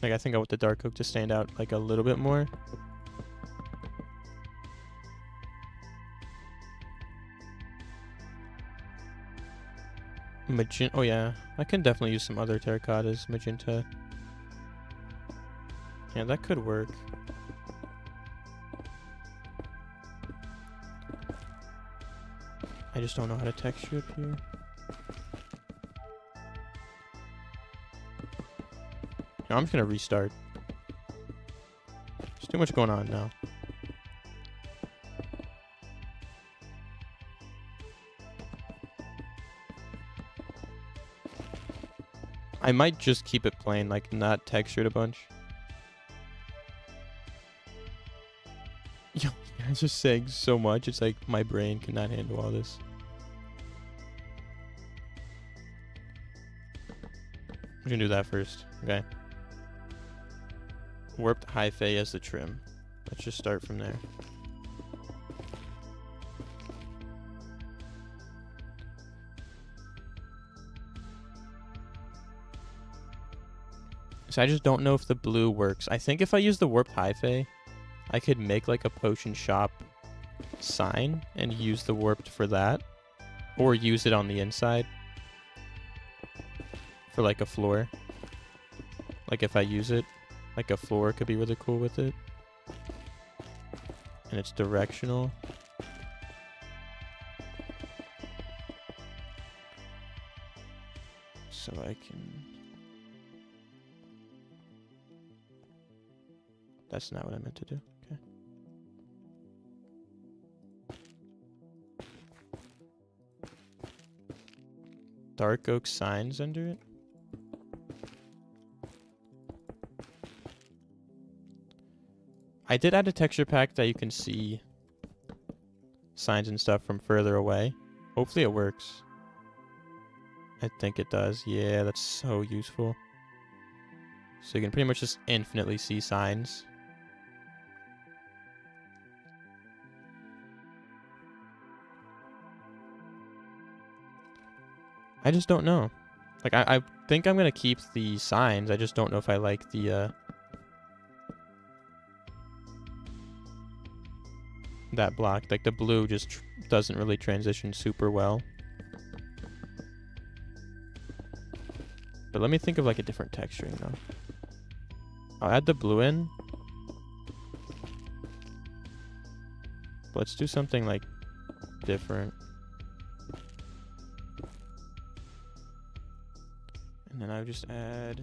Like, I think I want the dark oak to stand out, like, a little bit more. Magenta. Oh, yeah. I can definitely use some other terracottas. Magenta. Yeah, that could work. I just don't know how to texture up here. No, I'm just gonna restart. too much going on now. I might just keep it plain, like not textured a bunch. Yo, I'm just saying so much. It's like my brain cannot handle all this. I'm gonna do that first. Okay. Warped Hyphae as the trim. Let's just start from there. So I just don't know if the blue works. I think if I use the Warped Hyphae, I could make like a potion shop sign and use the warped for that. Or use it on the inside for like a floor. Like if I use it, like a floor could be really cool with it. And it's directional. So I can... That's not what I meant to do. Okay. Dark oak signs under it. I did add a texture pack that you can see signs and stuff from further away. Hopefully it works. I think it does. Yeah, that's so useful. So you can pretty much just infinitely see signs. I just don't know. Like, I think I'm going to keep the signs. I just don't know if I like the, that block. Like, the blue just doesn't really transition super well. But let me think of, like, a different texturing, though. I'll add the blue in. But let's do something, like, different. And then I would just add...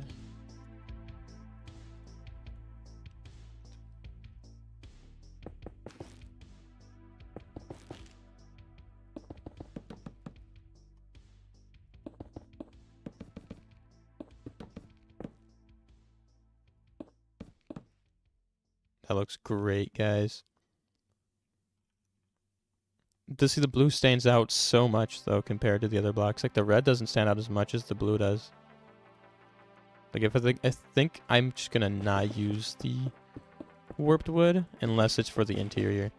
That looks great, guys. To see the blue stands out so much, though, compared to the other blocks. Like, the red doesn't stand out as much as the blue does. Like, I think I'm just gonna not use the warped wood unless it's for the interior.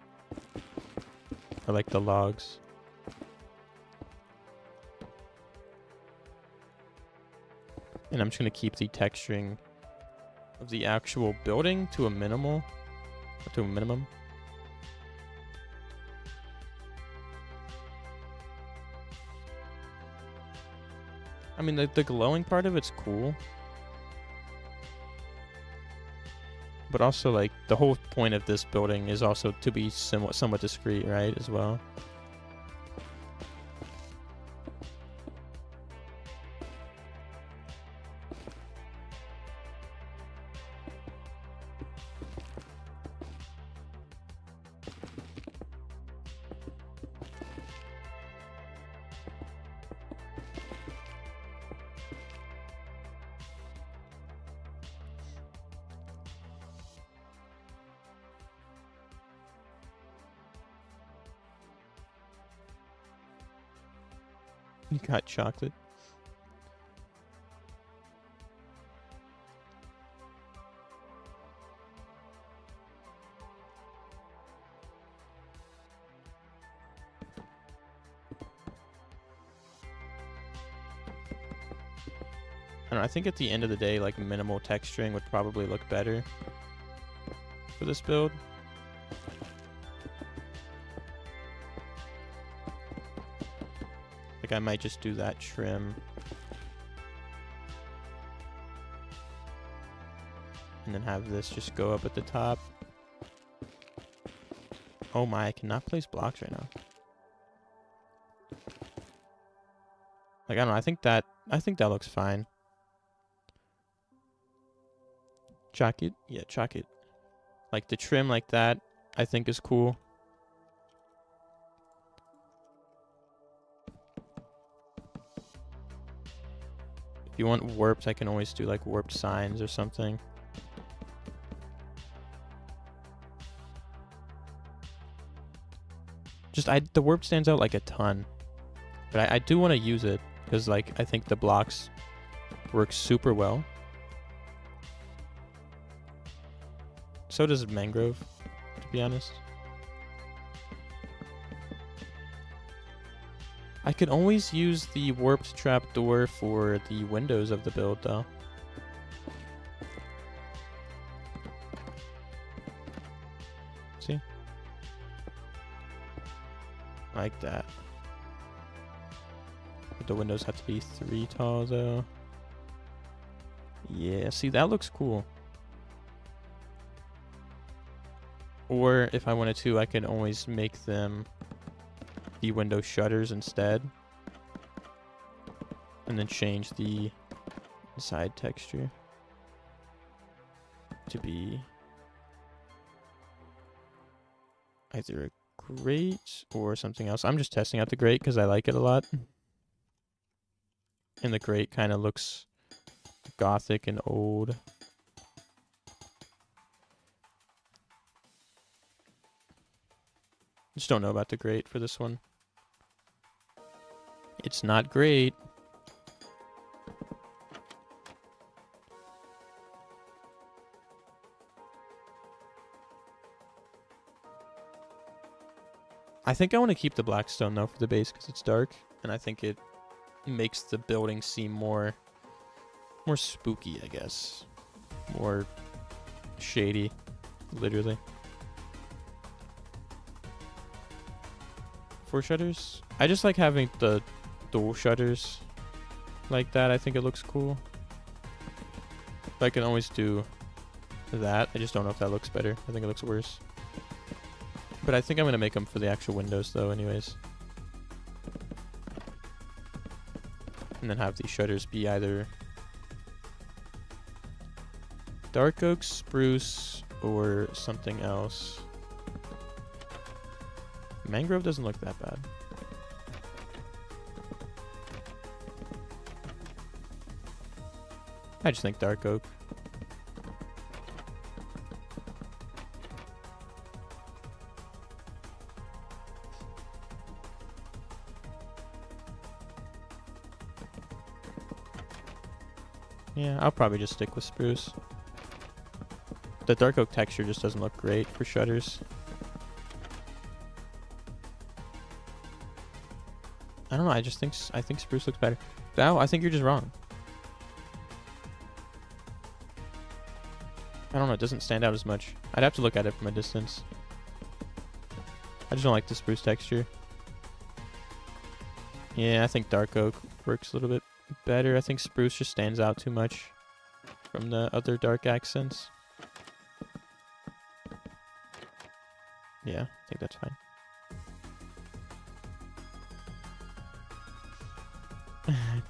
Or, like, the logs. And I'm just gonna keep the texturing of the actual building to a minimum. I mean, the glowing part of it's cool. But also, like, the whole point of this building is also to be somewhat discreet, right, as well. You got chocolate. I don't know, I think at the end of the day, like, minimal texturing would probably look better for this build. Like, I might just do that trim. And then have this just go up at the top. Oh my, I cannot place blocks right now. Like, I don't know, I think that looks fine. Chalk it? Yeah, chalk it. Like the trim like that, I think is cool. If you want warped, I can always do like warped signs or something. Just the warp stands out like a ton. But I do want to use it because like I think the blocks work super well. So does mangrove, to be honest. I could always use the warped trapdoor for the windows of the build though. See? Like that. But the windows have to be 3 tall though. Yeah, see, that looks cool. Or if I wanted to, I could always make them the window shutters instead. And then change the side texture to be either a grate or something else. I'm just testing out the grate because I like it a lot. And the grate kind of looks gothic and old. Just don't know about the grate for this one. It's not great. I think I want to keep the black stone though for the base because it's dark, and I think it makes the building seem more spooky, I guess. More shady, literally. 4 shutters? I just like having the dual shutters like that. I think it looks cool. But I can always do that. I just don't know if that looks better. I think it looks worse. But I think I'm going to make them for the actual windows though anyways. And then have these shutters be either dark oak, spruce, or something else. Mangrove doesn't look that bad. I just think dark oak. Yeah, I'll probably just stick with spruce. The dark oak texture just doesn't look great for shutters. I don't know, I think spruce looks better. Now, I think you're just wrong. I don't know, it doesn't stand out as much. I'd have to look at it from a distance. I just don't like the spruce texture. Yeah, I think dark oak works a little bit better. I think spruce just stands out too much from the other dark accents. Yeah, I think that's fine.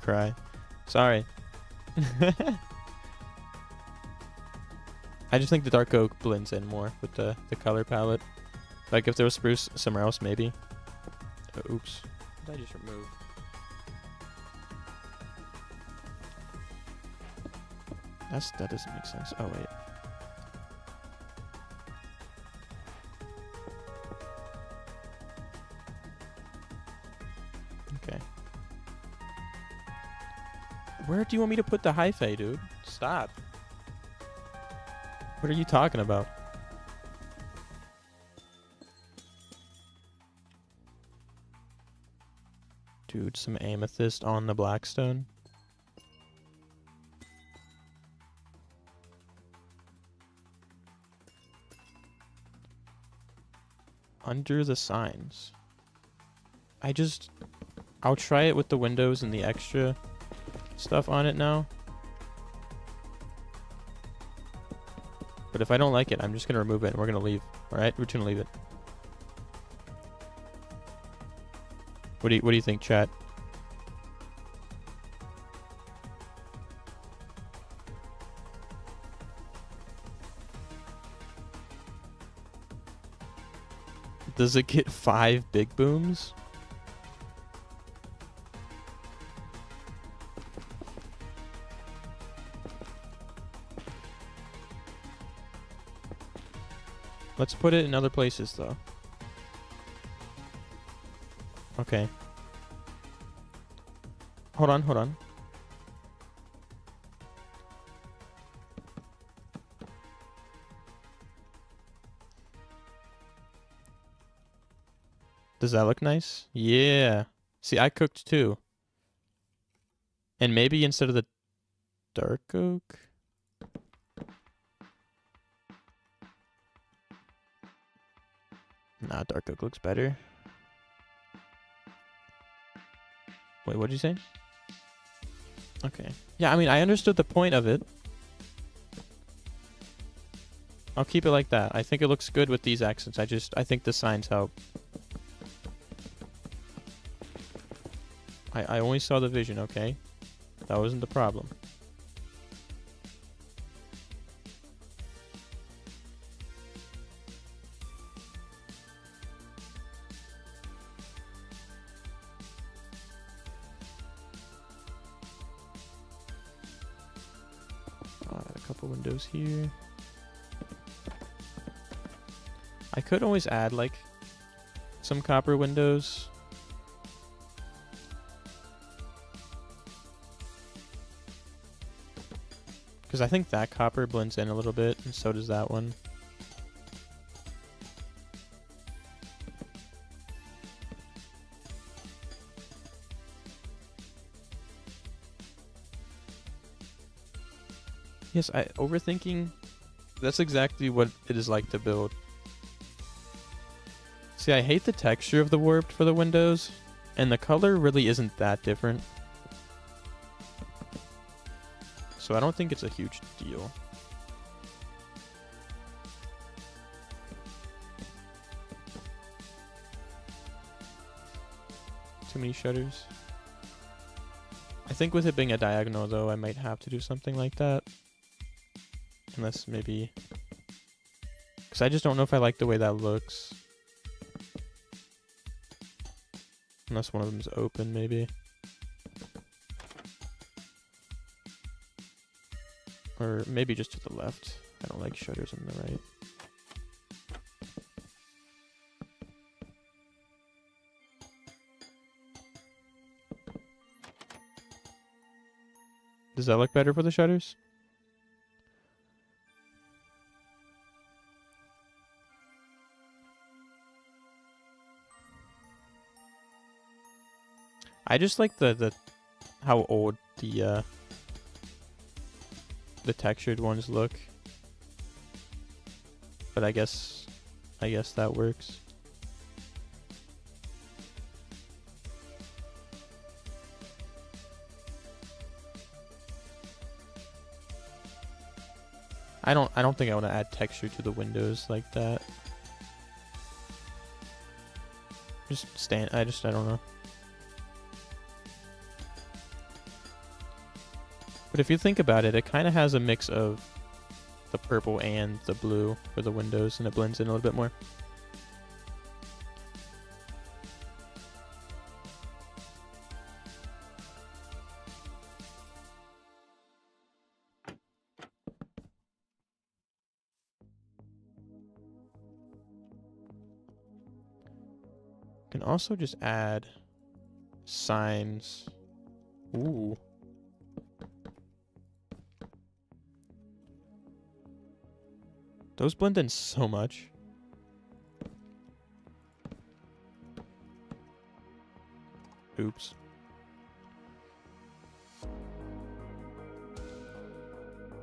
Cry. Sorry. I just think the dark oak blends in more with the color palette. Like if there was spruce somewhere else, maybe. Oh, oops. What did I just remove? That doesn't make sense. Oh, wait. Okay. Where do you want me to put the hyphae, dude? Stop. What are you talking about? Dude, some amethyst on the blackstone. Under the signs. I'll try it with the windows and the extra stuff on it now. But if I don't like it, I'm just going to remove it and we're going to leave. Alright, we're just going to leave it. What do you think, chat? Does it get 5 big booms? Let's put it in other places, though. Okay. Hold on, hold on. Does that look nice? Yeah. See, I cooked too. And maybe instead of the dark oak... Nah, dark oak looks better. Wait, what'd you say? Okay. Yeah, I mean, I understood the point of it. I'll keep it like that. I think it looks good with these accents. I think the signs help. I only saw the vision, okay? That wasn't the problem. I'll add a couple windows here. I could always add, like, some copper windows. Because I think that copper blends in a little bit, and so does that one. Yes, overthinking, that's exactly what it is like to build. See, I hate the texture of the warped for the windows, and the color really isn't that different. So I don't think it's a huge deal. Too many shutters. I think with it being a diagonal, though, I might have to do something like that. Unless maybe... Because I just don't know if I like the way that looks. Unless one of them's open, maybe. Or maybe just to the left. I don't like shutters on the right. Does that look better for the shutters? I just like the how old the textured ones look. But I guess that works. I don't think I want to add texture to the windows like that. I don't know. But if you think about it, it kind of has a mix of the purple and the blue for the windows, and it blends in a little bit more. Can also just add signs. Ooh. Those blend in so much. Oops.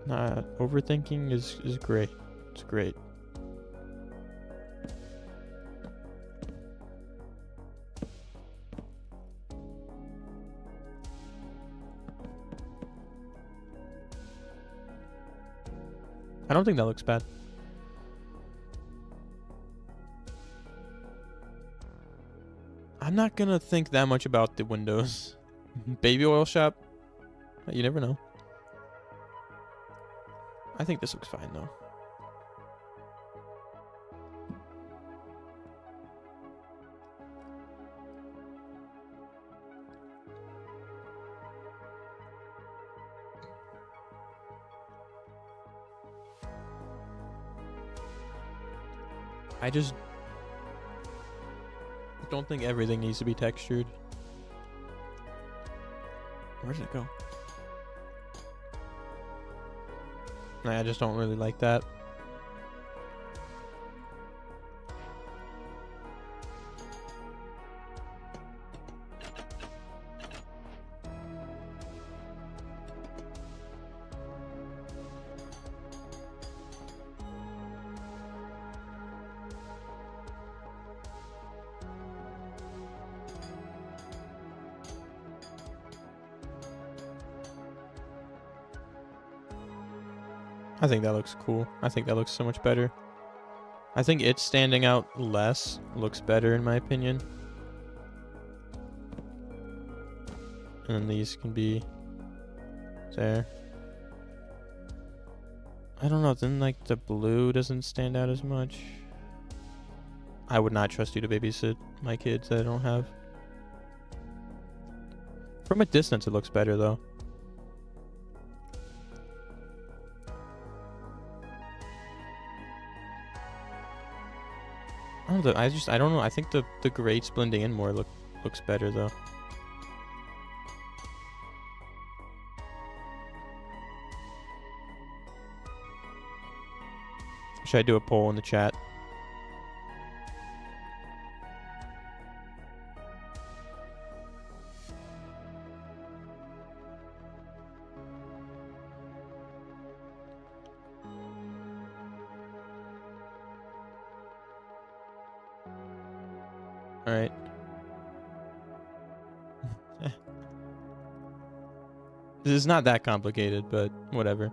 Nah, overthinking is great. It's great. I don't think that looks bad. I'm not gonna think that much about the windows. Baby oil shop? You never know. I think this looks fine though. I just don't think everything needs to be textured. Where did it go? I just don't really like that. I think that looks cool. I think that looks so much better. I think it standing out less looks better in my opinion. And then these can be there. I don't know, then like the blue doesn't stand out as much. I would not trust you to babysit my kids that I don't have. From a distance it looks better though. I don't know. I think the grates blending in more looks better though. Should I do a poll in the chat? All right. This is not that complicated, but whatever.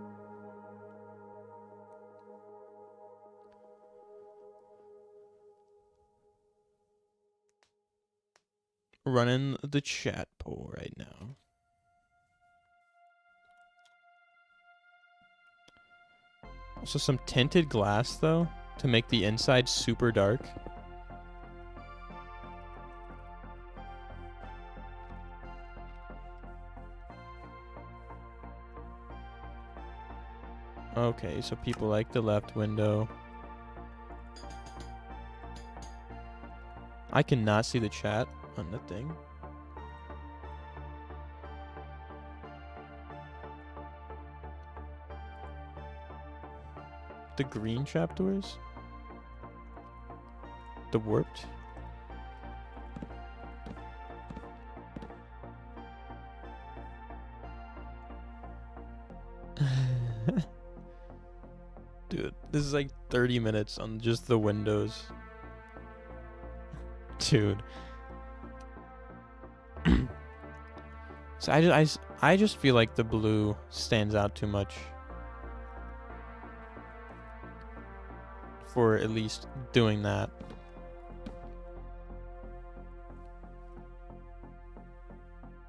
Running the chat poll right now. Also some tinted glass though to make the inside super dark. Okay, so people like the left window. I cannot see the chat on the thing. The green trapdoors? The warped? Dude, this is like 30 minutes on just the windows. Dude. So I just feel like the blue stands out too much. For at least doing that.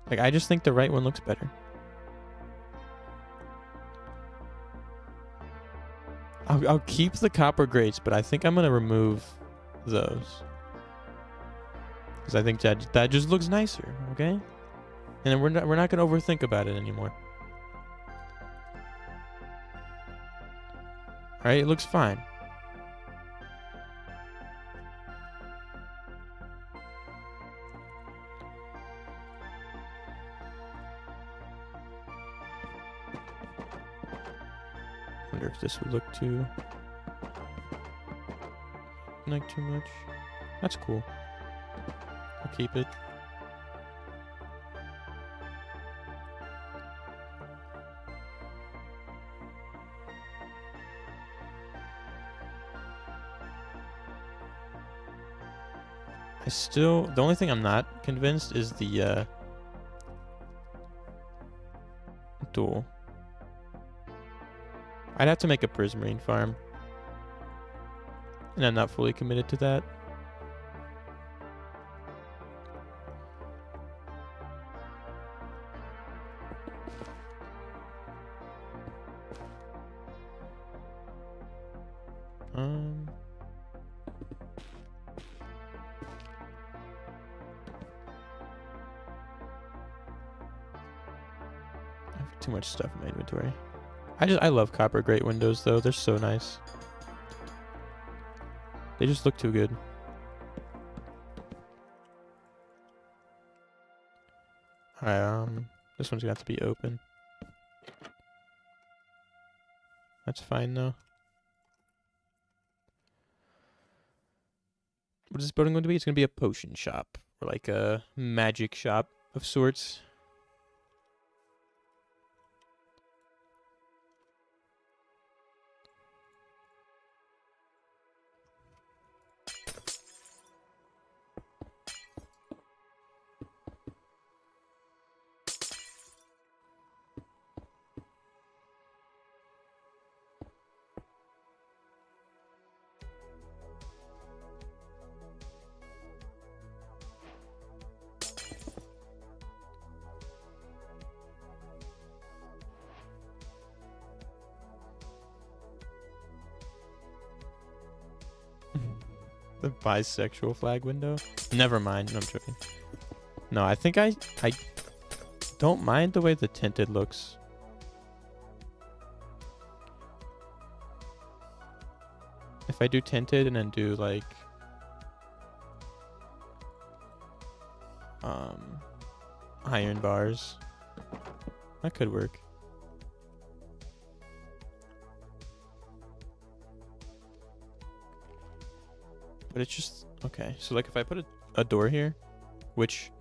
Like, I just think the right one looks better. I'll keep the copper grates, but I think I'm gonna remove those. Because I think that just looks nicer, okay? And we're not gonna overthink about it anymore. Alright, it looks fine. Wonder if this would look too like too much. That's cool. I'll keep it. The only thing I'm not convinced is the dual. I'd have to make a Prismarine farm. And I'm not fully committed to that. I have too much stuff in my inventory. I love copper grate windows though. They're so nice. They just look too good. Alright, this one's got to be open. That's fine though. What is this building going to be? It's going to be a potion shop. Or like a magic shop of sorts. The bisexual flag window? Never mind. No, I'm joking. No, I think I don't mind the way the tinted looks. If I do tinted and then do like iron bars, that could work. But it's just okay. So like if I put a door here, which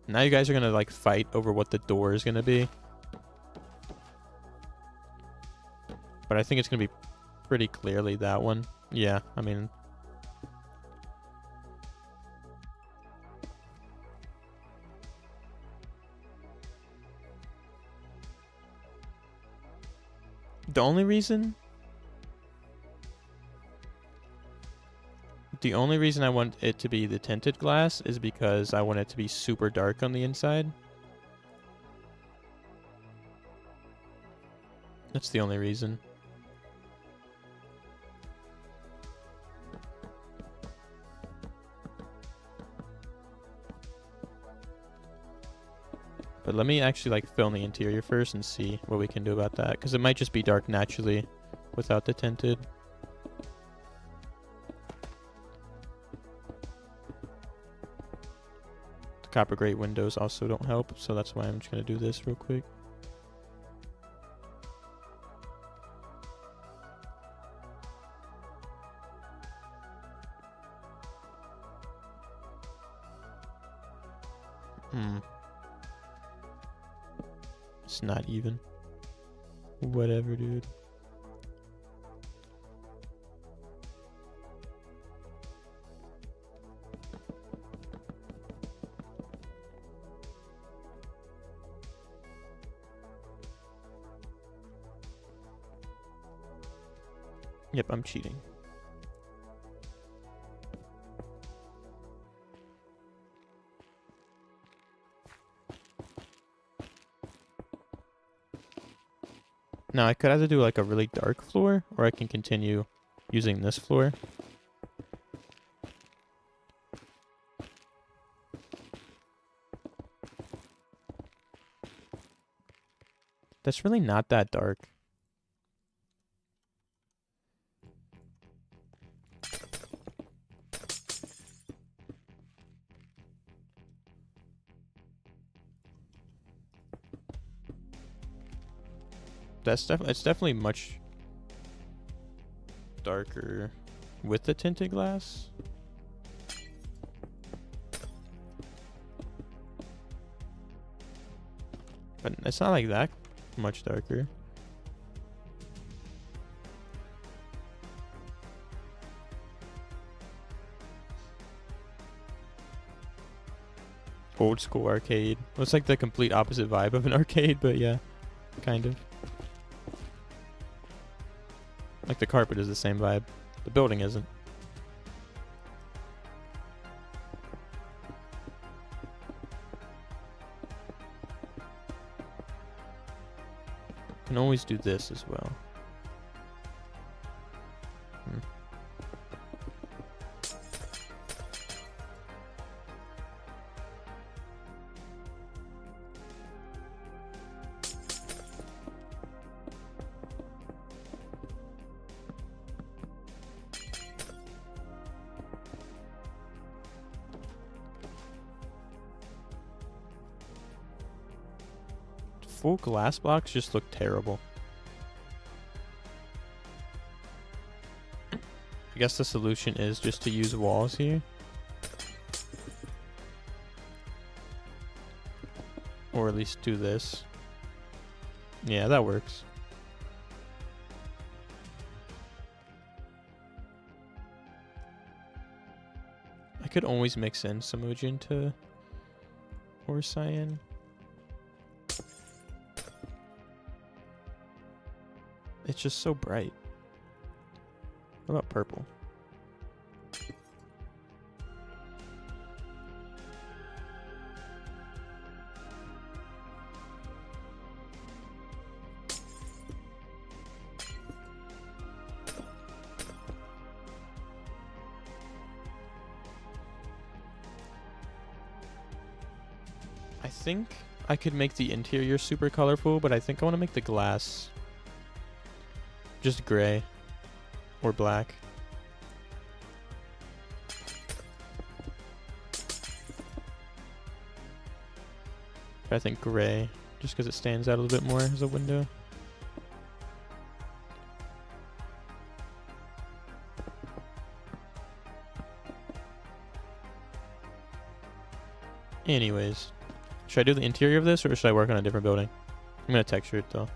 now you guys are gonna like fight over what the door is gonna be. But I think it's gonna be pretty clearly that one. Yeah, I mean, the only reason I want it to be the tinted glass is because I want it to be super dark on the inside. That's the only reason. But let me actually like film the interior first and see what we can do about that, because it might just be dark naturally without the tinted. The copper grate windows also don't help, so that's why I'm just gonna do this real quick. It's not even. Whatever, dude. Yep, I'm cheating. Now, I could either do like a really dark floor, or I can continue using this floor. That's really not that dark. It's definitely much darker with the tinted glass. But it's not like that much darker. Old school arcade. Looks like the complete opposite vibe of an arcade, but yeah, kind of. Like the carpet is the same vibe. The building isn't. Can always do this as well. full glass blocks just look terrible. I guess the solution is just to use walls here. Or at least do this. Yeah, that works. I could always mix in some magenta or cyan. It's just so bright. What about purple? I think I could make the interior super colorful, but I think I want to make the glass just gray or black. I think gray, just because it stands out a little bit more as a window. Anyways, should I do the interior of this or should I work on a different building? I'm going to texture it though.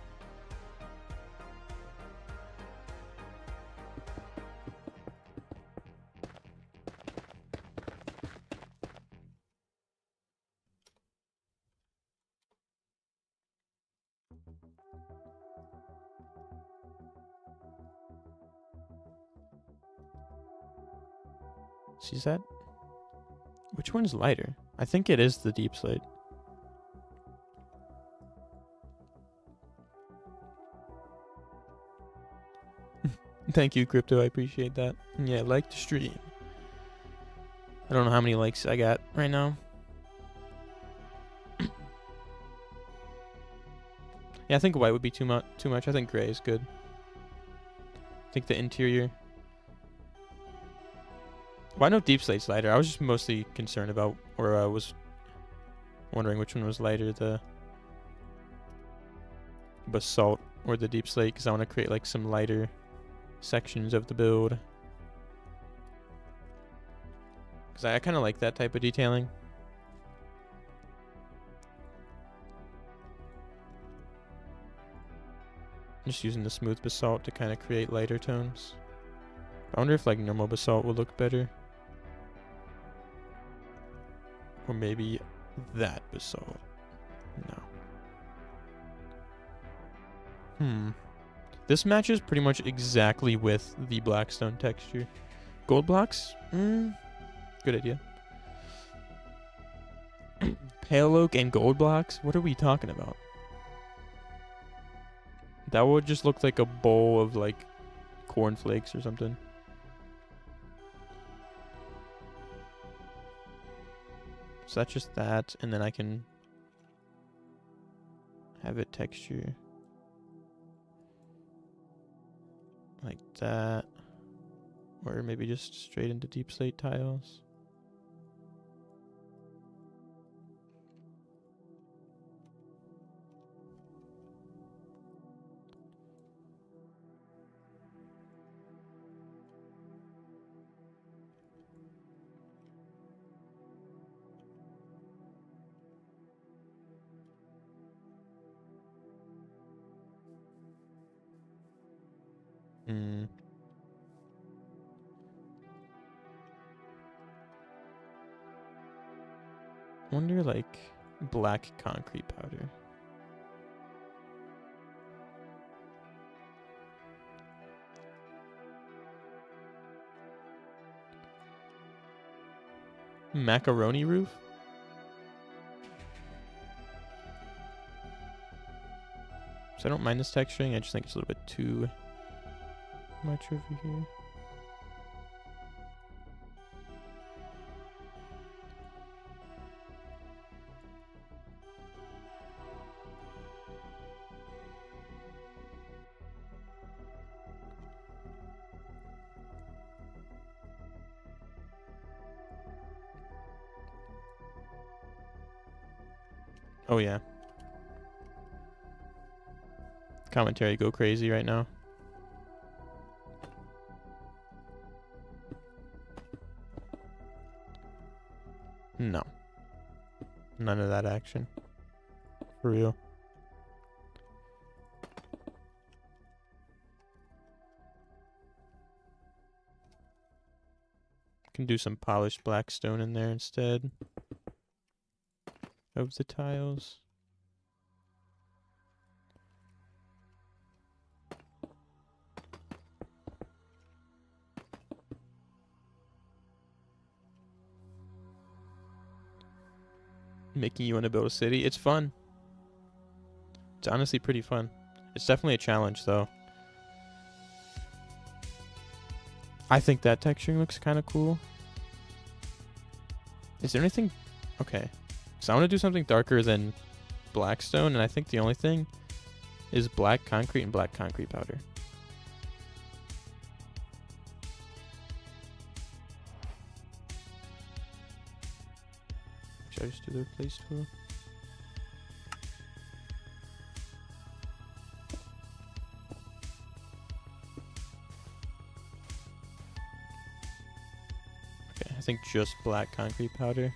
See that? Which one's lighter? I think it is the deep slate. Thank you, Crypto. I appreciate that. Yeah, like the stream. I don't know how many likes I got right now. Yeah, I think white would be too much. I think gray is good. I think the interior. Well, I know deep slate's lighter. I was just mostly concerned about, or I was wondering which one was lighter, the basalt or the deep slate, because I want to create like some lighter sections of the build. Because I kind of like that type of detailing. Just using the smooth basalt to kind of create lighter tones. I wonder if like normal basalt will look better. Or maybe that basalt. No. This matches pretty much exactly with the Blackstone texture. Gold blocks? Good idea. Pale oak and gold blocks? What are we talking about? That would just look like a bowl of like cornflakes or something. So that's just that, and then I can have it texture like that, or maybe just straight into deep slate tiles. Wonder like black concrete powder. Macaroni roof? So I don't mind this texturing, I just think it's a little bit too much over here. Oh yeah. Commentary go crazy right now. No. None of that action. For real. Can do some polished black stone in there instead of the tiles. Making you want to build a city. It's fun. It's honestly pretty fun. It's definitely a challenge, though. I think that texturing looks kind of cool. Is there anything... Okay. So I want to do something darker than blackstone, and I think the only thing is black concrete and black concrete powder. Should I just do the replace tool? Okay, I think just black concrete powder.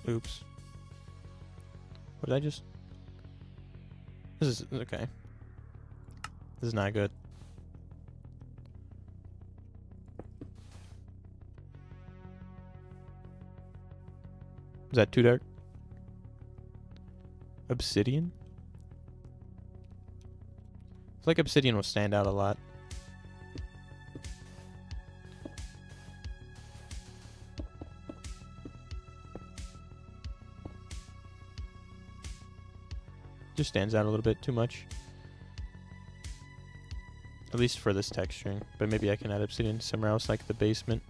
Oops. What did I just... This is... Okay. This is not good. Is that too dark? Obsidian? I feel like obsidian will stand out a lot. Just stands out a little bit too much. At least for this texturing. But maybe I can add obsidian somewhere else, like the basement.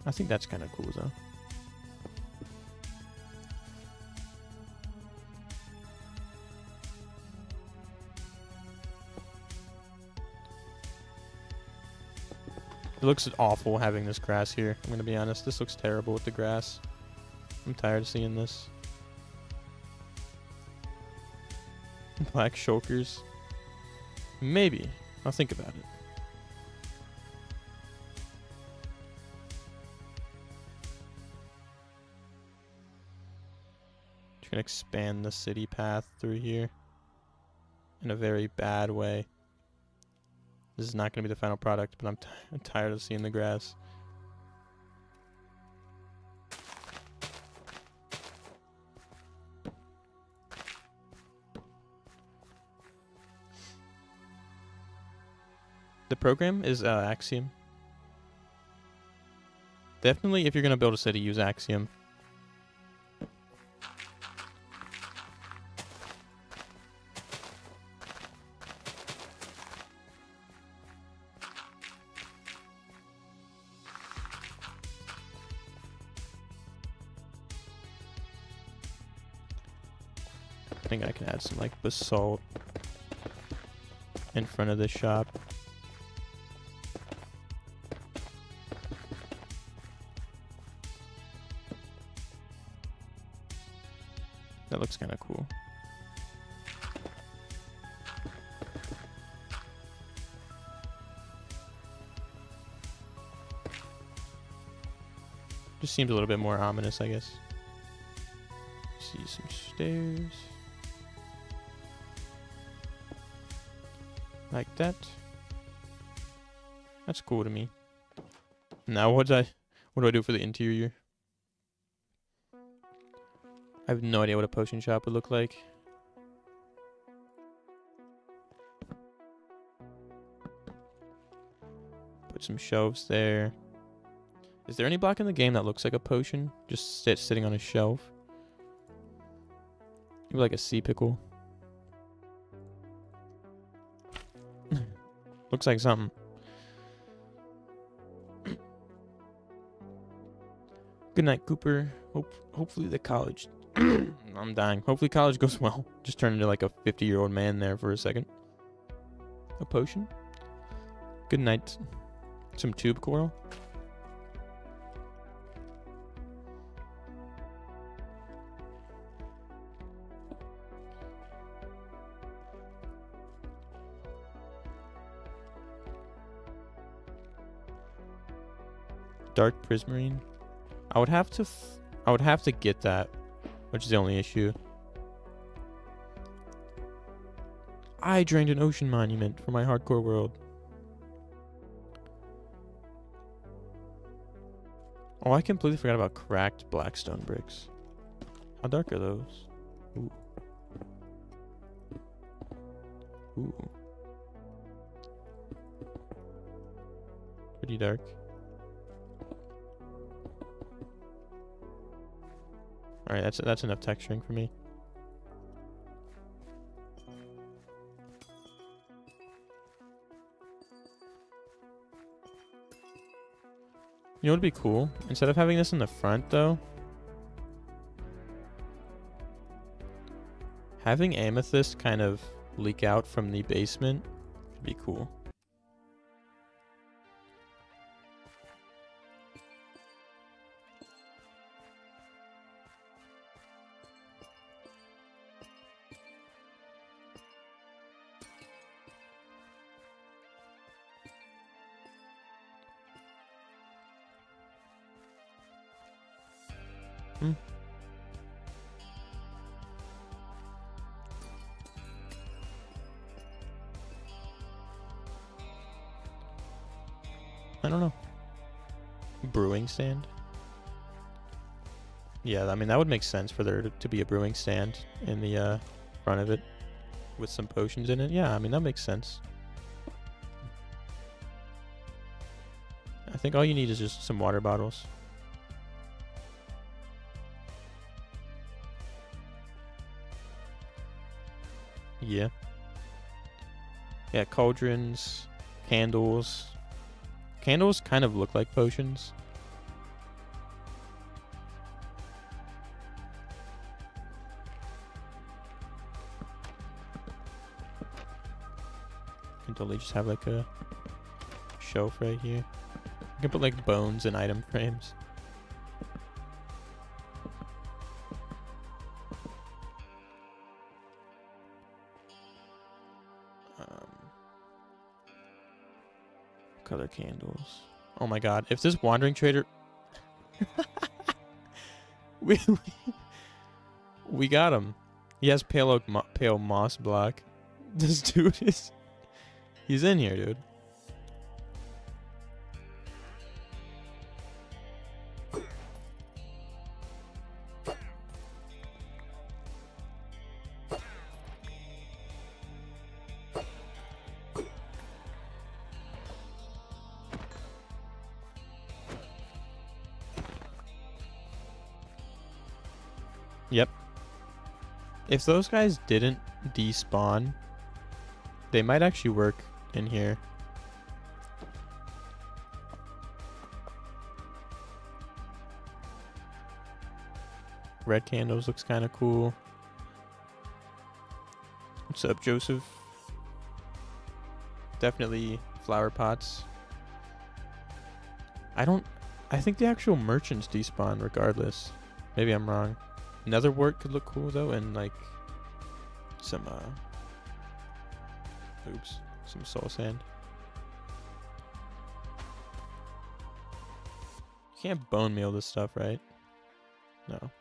I think that's kind of cool, though. It looks awful having this grass here. I'm going to be honest. This looks terrible with the grass. I'm tired of seeing this. Black shulkers. Maybe. I'll think about it. Just going to expand the city path through here in a very bad way. This is not going to be the final product, but I'm tired of seeing the grass. The program is Axiom. Definitely, if you're going to build a city, use Axiom. I think I can add some like basalt in front of the shop. That looks kind of cool. Just seems a little bit more ominous, I guess. See some stairs. Like that. That's cool to me. Now what do I do for the interior? I have no idea what a potion shop would look like. Put some shelves there. Is there any block in the game that looks like a potion? Just sitting on a shelf. Maybe like a sea pickle. Looks like something. Good night, Cooper. Hopefully the college I'm dying. Hopefully college goes well. Just turned into like a 50-year-old man there for a second. A potion? Good night. Some tube coral? Dark prismarine? I would have to get that, which is the only issue. I drained an ocean monument for my hardcore world. Oh, I completely forgot about cracked blackstone bricks. How dark are those? Ooh. Ooh. Pretty dark. Alright, that's enough texturing for me. You know what would be cool? Instead of having this in the front, though, having amethyst kind of leak out from the basement would be cool. I don't know. Brewing stand? Yeah, I mean, that would make sense for there to be a brewing stand in the front of it with some potions in it. Yeah, I mean, that makes sense. I think all you need is just some water bottles. Yeah. Yeah, cauldrons, candles. Candles kind of look like potions. Can totally just have like a shelf right here. You can put like bones in item frames. Color candles. Oh my god, if this wandering trader we got him. He has pale moss block. This dude is he's in here, dude. Yep. If those guys didn't despawn, they might actually work in here. Red candles looks kind of cool. What's up, Joseph? Definitely flower pots. I think the actual merchants despawn regardless. Maybe I'm wrong. Nether wart could look cool though, and like some some soul sand. You can't bone meal this stuff, right? No.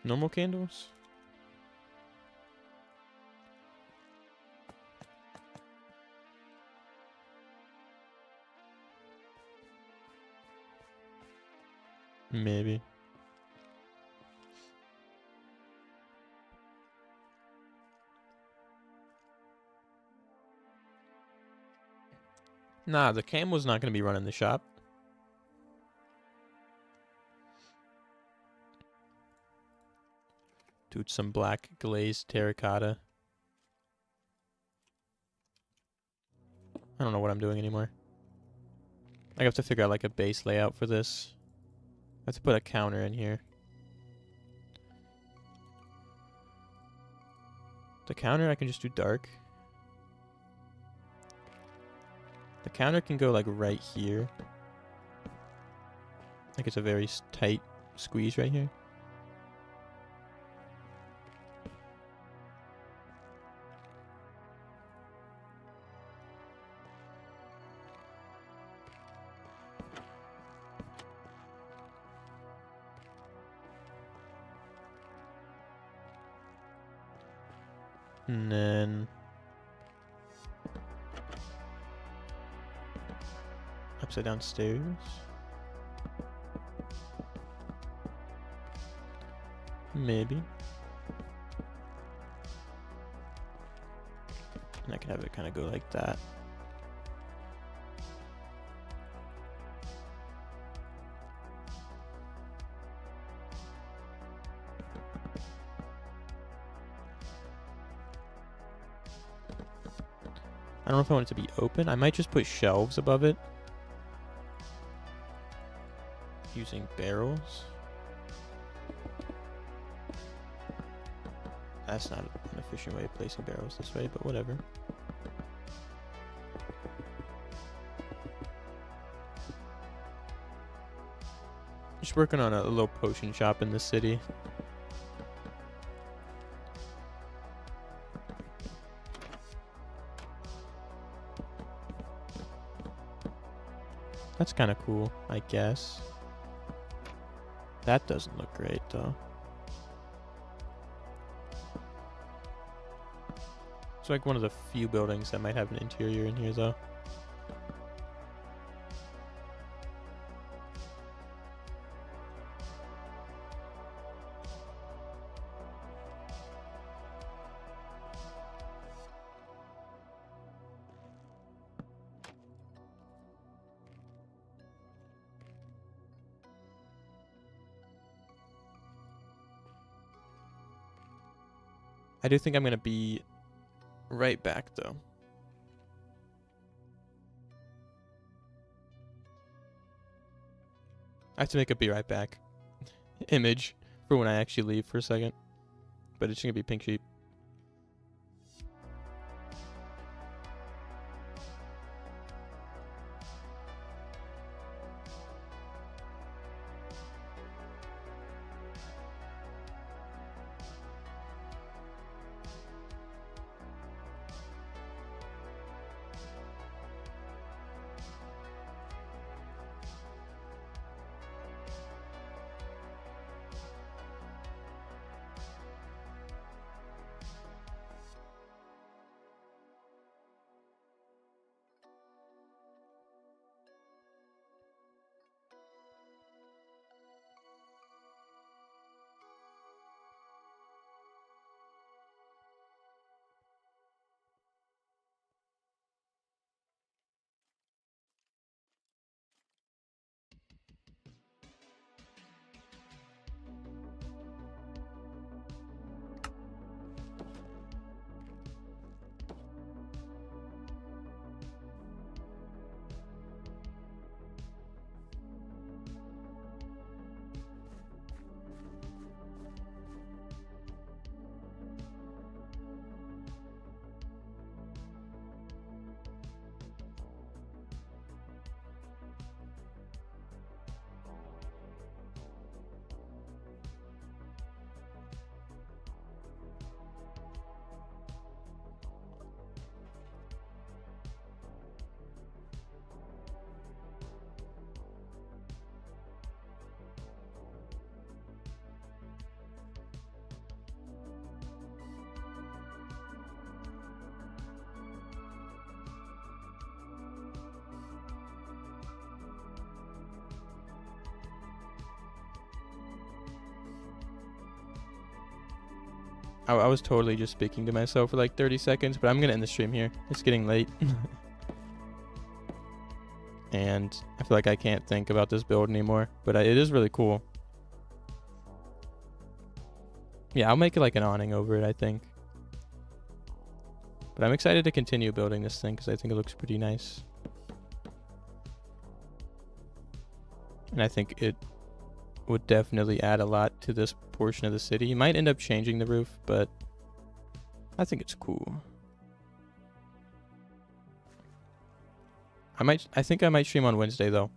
Normal candles? Maybe. Nah, the camel's not going to be running the shop. Dude, some black glazed terracotta. I don't know what I'm doing anymore. I have to figure out like a base layout for this. have to put a counter in here. The counter I can just do dark. The counter can go like right here. Like it's a very tight squeeze right here. And then upside down stairs. Maybe. And I can have it kind of go like that. I don't know if I want it to be open. I might just put shelves above it. Using barrels. That's not an efficient way of placing barrels this way, but whatever. Just working on a little potion shop in the city. That's kind of cool, I guess. That doesn't look great, though. It's like one of the few buildings that might have an interior in here, though. I do think I'm going to be right back, though. I have to make a be right back image for when I actually leave for a second. But it's going to be pink sheep. I was totally just speaking to myself for like 30 seconds, but I'm going to end the stream here. It's getting late. And I feel like I can't think about this build anymore, but it is really cool. Yeah, I'll make it like an awning over it, I think. But I'm excited to continue building this thing because I think it looks pretty nice. And I think it would definitely add a lot to this portion of the city. You might end up changing the roof, but I think it's cool. I think I might stream on Wednesday though.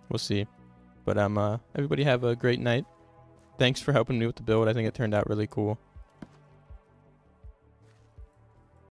We'll see. But everybody have a great night. Thanks for helping me with the build. I think it turned out really cool.